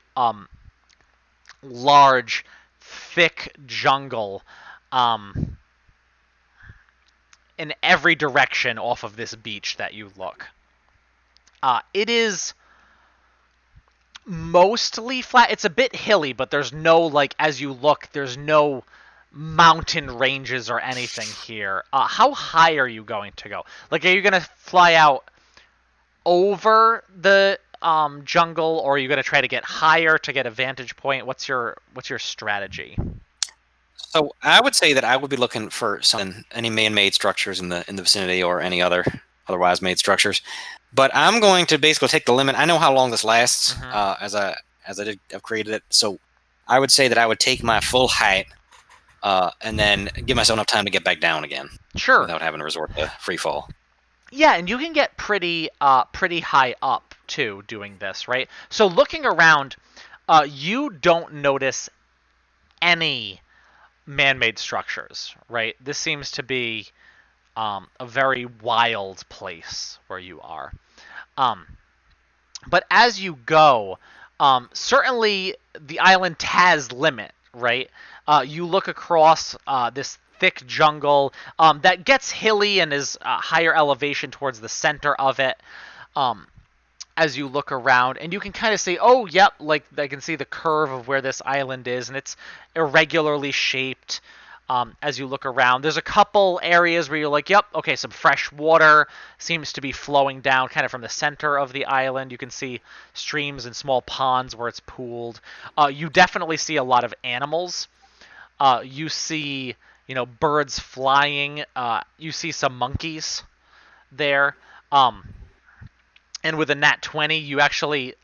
large, thick jungle in every direction off of this beach that you look. It is mostly flat. It's a bit hilly, but there's no, like, as you look, there's no mountain ranges or anything here. How high are you going to go? Like, are you going to fly out over the jungle, or are you going to try to get higher to get a vantage point? What's your strategy? So I would say that I would be looking for any man-made structures in the vicinity or any otherwise made structures. But I'm going to basically take the limit. I know how long this lasts as I've created it. So I would say that I would take my full height and then give myself enough time to get back down again. Sure. Without having to resort to free fall. Yeah, and you can get pretty high up too doing this, right? So looking around, you don't notice any man-made structures, right? This seems to be a very wild place where you are. But as you go, certainly the island has limit, right? You look across this thick jungle that gets hilly and is higher elevation towards the center of it. As you look around, and you can kind of see, oh, yep, like I can see the curve of where this island is, and it's irregularly shaped. As you look around, there's a couple areas where you're like, yep, okay, some fresh water seems to be flowing down kind of from the center of the island. You can see streams and small ponds where it's pooled. You definitely see a lot of animals. You see, birds flying. You see some monkeys there. And with a nat 20, you actually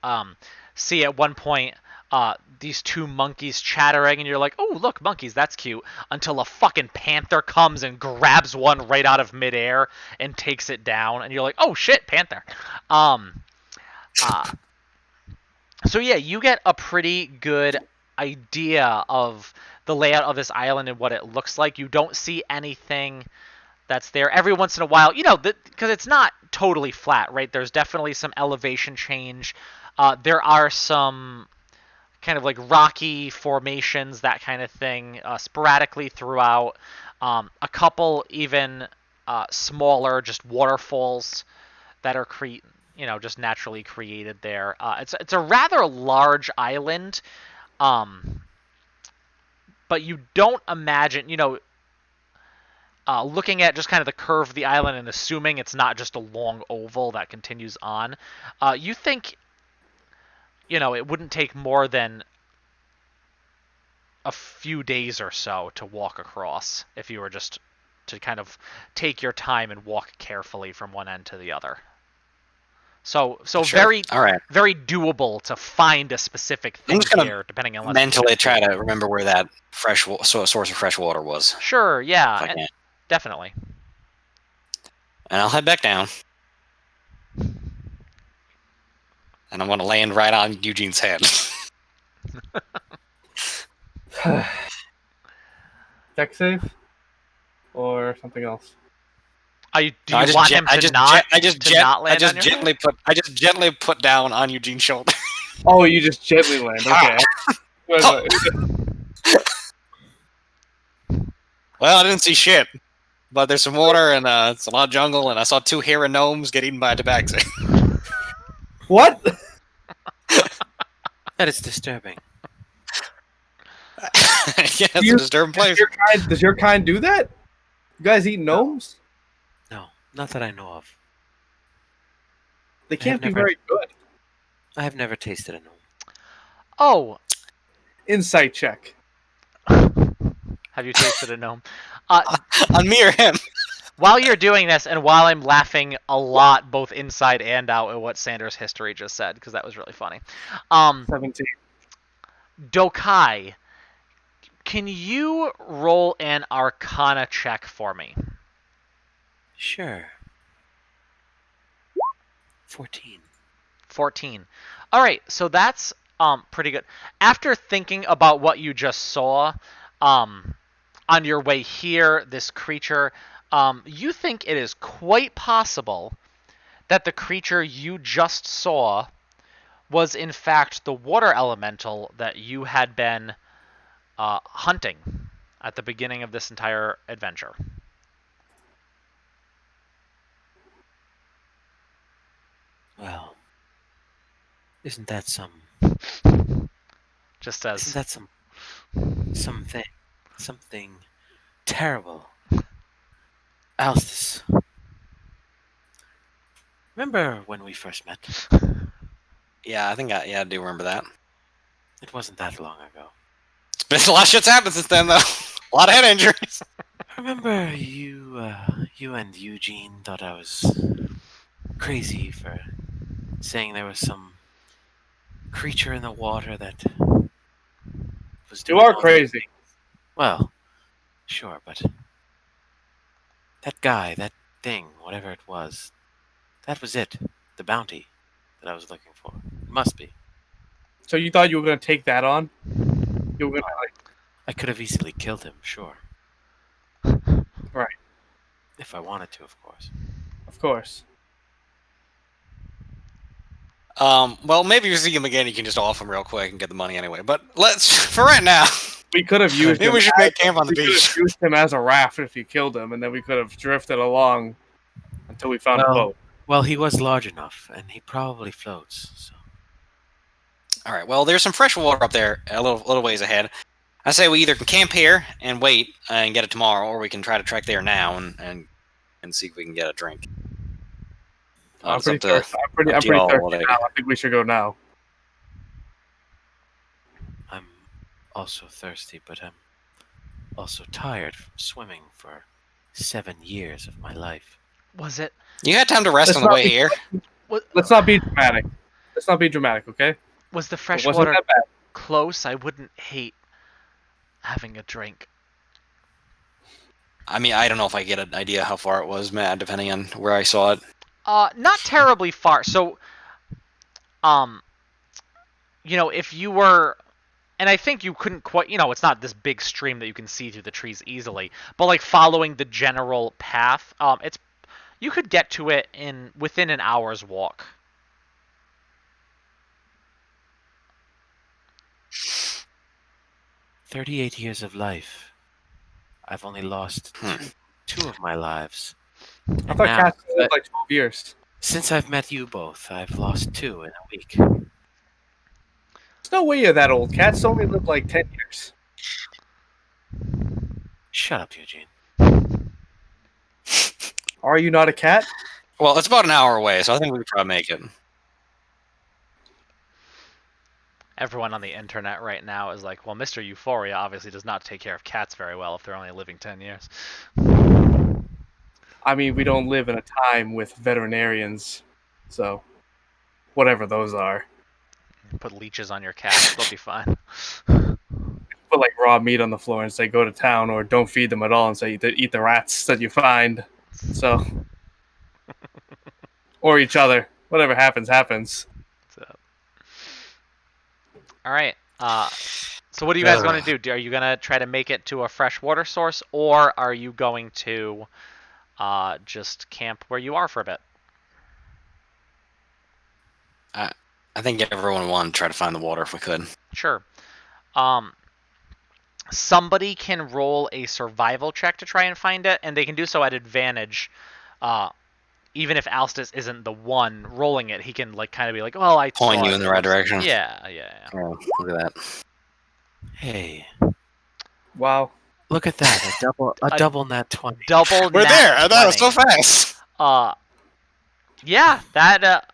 see at one point these two monkeys chattering, and you're like, oh, look, monkeys, that's cute, until a fucking panther comes and grabs one right out of midair and takes it down, and you're like, oh, shit, panther. So, yeah, you get a pretty good idea of the layout of this island and what it looks like. You don't see anything that's there. Every once in a while, because it's not totally flat, right? There's definitely some elevation change. There are some kind of like rocky formations, that kind of thing, sporadically throughout. A couple even smaller, just waterfalls that are just naturally created there. It's a rather large island, but you don't imagine, looking at just kind of the curve of the island and assuming it's not just a long oval that continues on, you think, it wouldn't take more than a few days or so to walk across if you were just to kind of take your time and walk carefully from one end to the other. So Sure. very, all right. very doable to find a specific thing I'm just gonna here, depending on what mentally try to remember where that source of fresh water was. Sure, yeah, If I can. definitely. And I'll head back down. And I'm going to land right on Eugene's head. Deck save? Or something else? Do you want him to not land on your head? I just gently put down on Eugene's shoulder. Oh, you just gently land. Okay. Well, I didn't see shit, but there's some water and it's a lot of jungle, and I saw 2 hairy gnomes get eaten by a tabaxi. What? That is disturbing. Yeah, it's a disturbing place. Does your kind do that? You guys eat gnomes? No, not that I know of. They can't be very good. I have never tasted a gnome. Oh, Insight check. have you tasted a gnome? On me or him? While you're doing this, and while I'm laughing a lot, both inside and out, at what Sanders' history just said, because that was really funny. 17. Dokai, can you roll an Arcana check for me? Sure. 14. 14. All right, so that's pretty good. After thinking about what you just saw on your way here, this creature, you think it is quite possible that the creature you just saw was in fact the water elemental that you had been hunting at the beginning of this entire adventure. Well, isn't that some? Just as Isn't that something terrible? Alstus, remember when we first met? Yeah, I do remember that. It wasn't that long ago. It's been a lot of shit's happened since then, though. A lot of head injuries. Remember you and Eugene thought I was crazy for saying there was some creature in the water that was doing You are all crazy. Well, sure, but that guy, that thing, whatever it was, that was it. The bounty that I was looking for. It must be. So you thought you were going to take that on? You were going to, I could have easily killed him, sure. Right. If I wanted to, of course. Of course. Well, maybe if you see him again, you can just off him real quick and get the money anyway. But for right now, We could have used maybe him. we should make camp on the We could beach. have used him as a raft if you killed him, and then we could have drifted along until we found a boat. Well, he was large enough, and he probably floats. So. All right. Well, there's some fresh water up there, a little ways ahead. I say we either can camp here and wait and get it tomorrow, or we can try to trek there now and see if we can get a drink. I'm It's up pretty to- thirsty. I'm pretty up to y'all thirsty all day. now. I think we should go now. I'm also thirsty, but I'm also tired from swimming for 7 years of my life. Was it? You had time to rest Let's on the not way be- here. Let's not be dramatic. Let's not be dramatic, okay? Was the It fresh wasn't water that bad. close? I wouldn't hate having a drink. I mean, I don't know if I get an idea how far it was, Matt, depending on where I saw it. Not terribly far. So, if you were, and I think you couldn't quite, it's not this big stream that you can see through the trees easily, but like following the general path, you could get to it within an hour's walk. "38 years of life. I've only lost two of my lives. I And thought now, cats lived like 12 years. since I've met you both, I've lost 2 in a week. There's no way you're that old. Cats only live like 10 years. Shut up, Eugene. Are you not a cat? Well, it's about an hour away, so I think we could probably make it. Everyone on the internet right now is like, well, Mr. Euphoria obviously does not take care of cats very well if they're only living 10 years. I mean, we don't live in a time with veterinarians, so whatever those are. Put leeches on your cats, they'll be fine. Put like raw meat on the floor and say go to town, or don't feed them at all and say eat the rats that you find. So, or each other. Whatever happens, happens. So. All right. So what are you guys going to do? Are you going to try to make it to a fresh water source, or are you going to just camp where you are for a bit. I think everyone wanted to try to find the water if we could. Sure. Somebody can roll a survival check to try and find it, and they can do so at advantage. Even if Alstus isn't the one rolling it, he can like kind of be like, "Well, I Point saw you it. in the It right was-" direction. Yeah. Oh, look at that. Hey, Wow. look at that! A double nat 20. Double We're nat there. That was 20. so fast. Yeah, that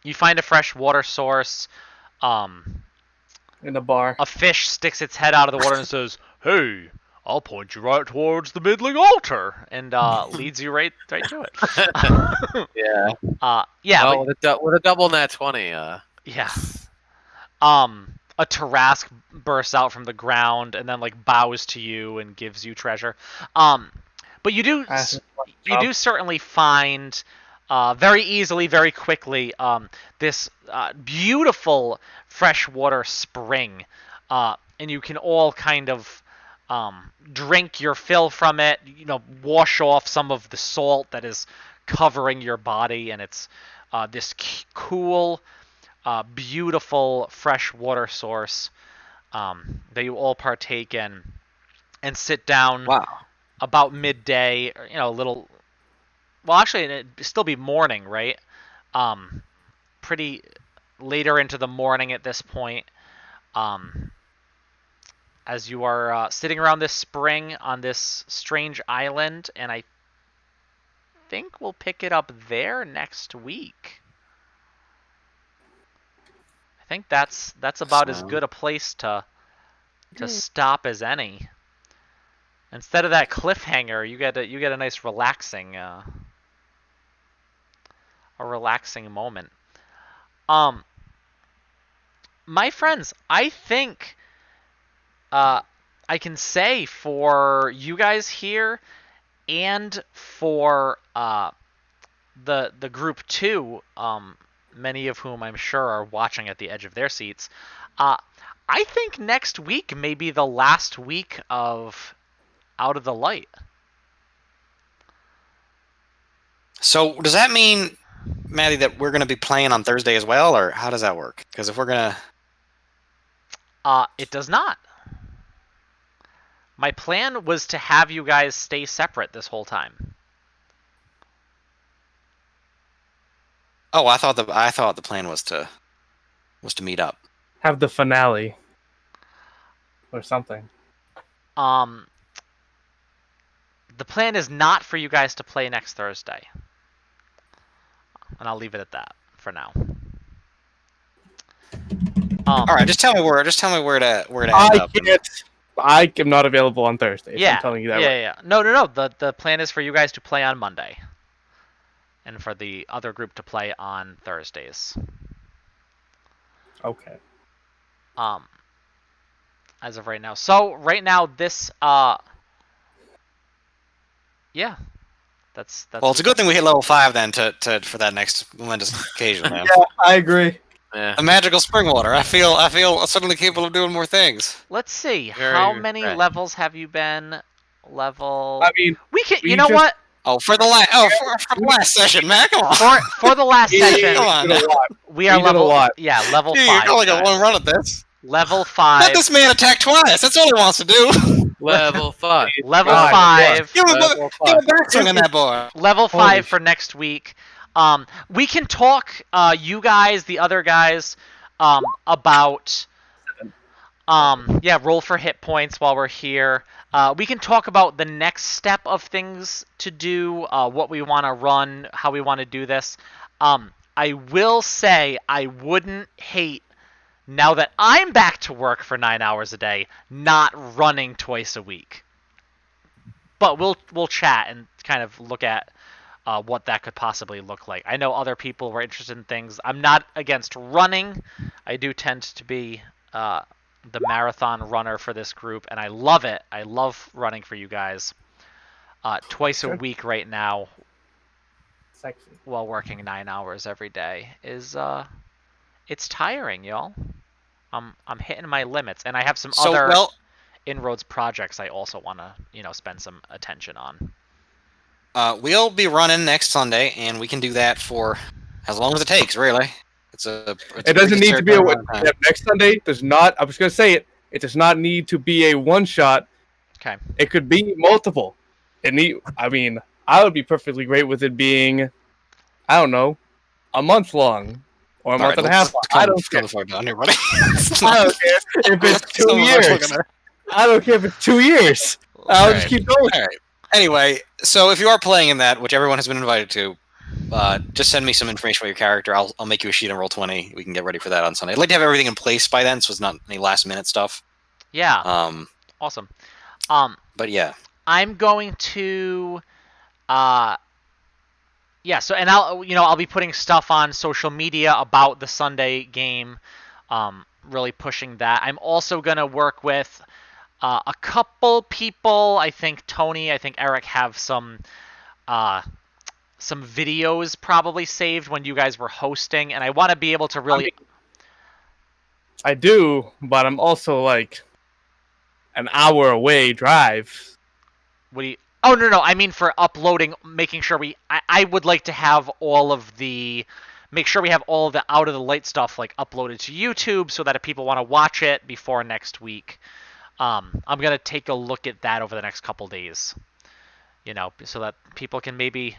you find a fresh water source. In the bar. A fish sticks its head out of the water and says, "Hey, I'll point you right towards the middling altar," and leads you right to it. Yeah. Yeah, Well, but, with a double nat 20, yeah. A Tarask bursts out from the ground and then like bows to you and gives you treasure. But you do certainly find very easily, very quickly, this beautiful freshwater spring, and you can all kind of drink your fill from it. Wash off some of the salt that is covering your body, and it's this cool, beautiful fresh water source that you all partake in, and sit down. Wow. About midday, or, a little. Well, actually, it'd still be morning, right? Pretty later into the morning at this point. As you are sitting around this spring on this strange island, and I think we'll pick it up there next week. I think that's about as good a place to stop as any. Instead of that cliffhanger, you get a nice relaxing moment. My friends, I think I can say for you guys here and for the group 2, many of whom I'm sure are watching at the edge of their seats, I think next week may be the last week of Out of the Light. So does that mean, Maddie, that we're going to be playing on Thursday as well, or how does that work? Because if we're going to... It does not. My plan was to have you guys stay separate this whole time. Oh, I thought the plan was to meet up. Have the finale. Or something. The plan is not for you guys to play next Thursday. And I'll leave it at that for now. All right, just tell me where to end up. I am not available on Thursday. Yeah, I'm telling you that. Yeah. No. The plan is for you guys to play on Monday, and for the other group to play on Thursdays. Okay. As of right now. So right now, this yeah. That's well, it's a good thing we hit level 5 then to for that next momentous occasion, man. Yeah, I agree. yeah. The magical spring water. I feel suddenly capable of doing more things. Let's see. Very How many right. levels have you been? Level. I mean, we can. we You know just- what? Oh, for the last session, man. Come on. For the last session, Come on. we are We did a level. lot. Yeah, level Dude, 5. you're only got guys. one run at this. Level 5. Let this man attack twice. That's all he wants to do. Level 5. Level God, 5. Give him Level a backswing on that boy. Level 5 Holy for next week. We can talk, you guys, the other guys, about. Roll for hit points while we're here. We can talk about the next step of things to do, what we want to run, how we want to do this. I will say I wouldn't hate, now that I'm back to work for 9 hours a day, not running twice a week. But we'll chat and kind of look at what that could possibly look like. I know other people were interested in things. I'm not against running. I do tend to be the marathon runner for this group, and I love it. I love running for you guys. Twice a week right now, Sexy. while working 9 hours every day is it's tiring, y'all. I'm hitting my limits, and I have some other inroads projects I also want to spend some attention on. We'll be running next Sunday, and we can do that for as long as it takes. Really, it's a It doesn't need to be amount of time. next Sunday. Does not. I was going to say it. It does not need to be a one shot. Okay. It could be multiple. I mean, I would be perfectly great with it being, I don't know, a month long or a month and a half. I don't care. Down here, buddy. I don't care if it's 2 years. I don't care if it's 2 years. I'll just keep going. All right. Anyway, so if you are playing in that, which everyone has been invited to, just send me some information about your character. I'll make you a sheet on Roll20. We can get ready for that on Sunday. I'd like to have everything in place by then, so it's not any last minute stuff. Yeah. Awesome. But yeah, I'm going to. Yeah. So, and I'll be putting stuff on social media about the Sunday game. Really pushing that. I'm also gonna work with a couple people. I think Tony, I think Eric have some videos probably saved when you guys were hosting, and I want to be able to really. I do, but I'm also like an hour away drive. What do you? Oh no! I mean for uploading, making sure I would like to have all of the. Make sure we have all of the Out of the Light stuff like uploaded to YouTube so that if people want to watch it before next week, I'm gonna take a look at that over the next couple days. So that people can maybe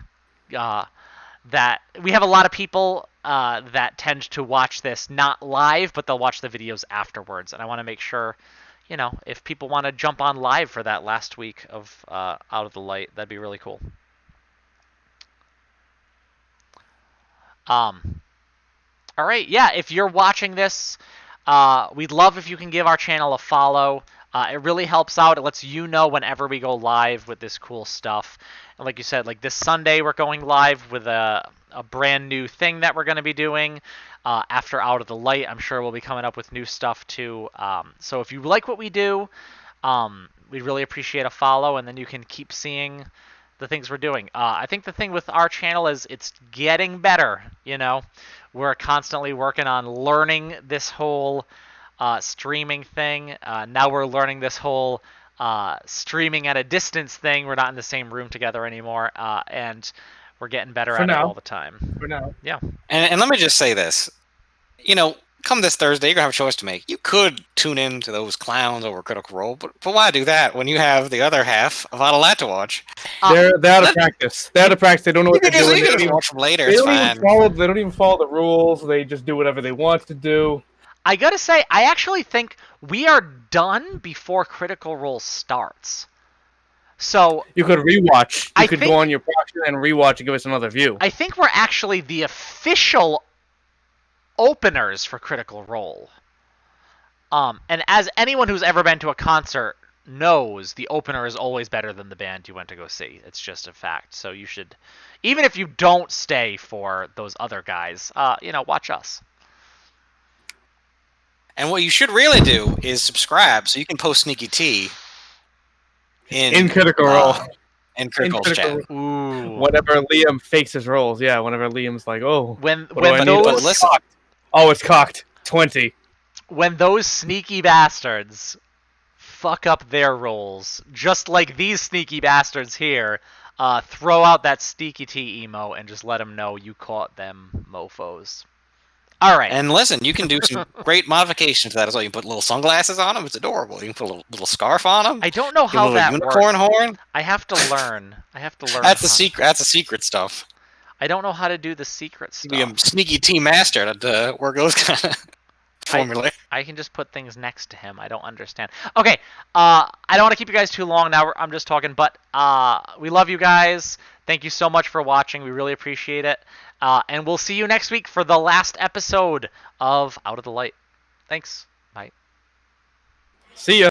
that we have a lot of people that tend to watch this not live, but they'll watch the videos afterwards, and I want to make sure, if people want to jump on live for that last week of Out of the Light, that'd be really cool. All right, yeah. If you're watching this, we'd love if you can give our channel a follow. It really helps out. It lets you know whenever we go live with this cool stuff. And like you said, like this Sunday, we're going live with a brand new thing that we're going to be doing after Out of the Light. I'm sure we'll be coming up with new stuff too. So if you like what we do, we'd really appreciate a follow, and then you can keep seeing the things we're doing. I think the thing with our channel is it's getting better. We're constantly working on learning this whole streaming thing. Now we're learning this whole streaming at a distance thing. We're not in the same room together anymore, and we're getting better at it all the time. For now. Yeah. and let me just say this. Come this Thursday, you're gonna have a choice to make. You could tune in to those clowns over Critical Role, but why do that when you have the other half of Out of Light to watch? They're out of practice. They're out of practice. They don't know what they're doing. You can just watch them later. They It's don't fine. they don't even follow the rules. They just do whatever they want to do. I gotta say, I actually think we are done before Critical Role starts. So You could rewatch. I You could think- go on your proxy and rewatch and give us another view. I think we're actually the official openers for Critical Role. And as anyone who's ever been to a concert knows, the opener is always better than the band you went to go see. It's just a fact. So you should, even if you don't stay for those other guys, watch us. And what you should really do is subscribe so you can post Sneaky Tea in Critical Role. In Critical's chat. Ooh. Whenever Liam fakes his rolls, yeah. Whenever Liam's like, "Oh, When what do I need? those listen. Oh, it's cocked. 20." when those sneaky bastards fuck up their rolls, just like these sneaky bastards here, throw out that Sneaky Tea emo and just let them know you caught them, mofos. All right. And listen, you can do some great modifications to that as well. You can put little sunglasses on them. It's adorable. You can put a little scarf on them. I don't know how that unicorn works. horn. I have to learn. That's the secret. That's the secret stuff. I don't know how to do the secret stuff. Be a Sneaky Tea master at work those kind of formula. I can just put things next to him. I don't understand. Okay, I don't want to keep you guys too long now. I'm just talking, but we love you guys. Thank you so much for watching. We really appreciate it. And we'll see you next week for the last episode of Out of the Light. Thanks. Bye. See ya.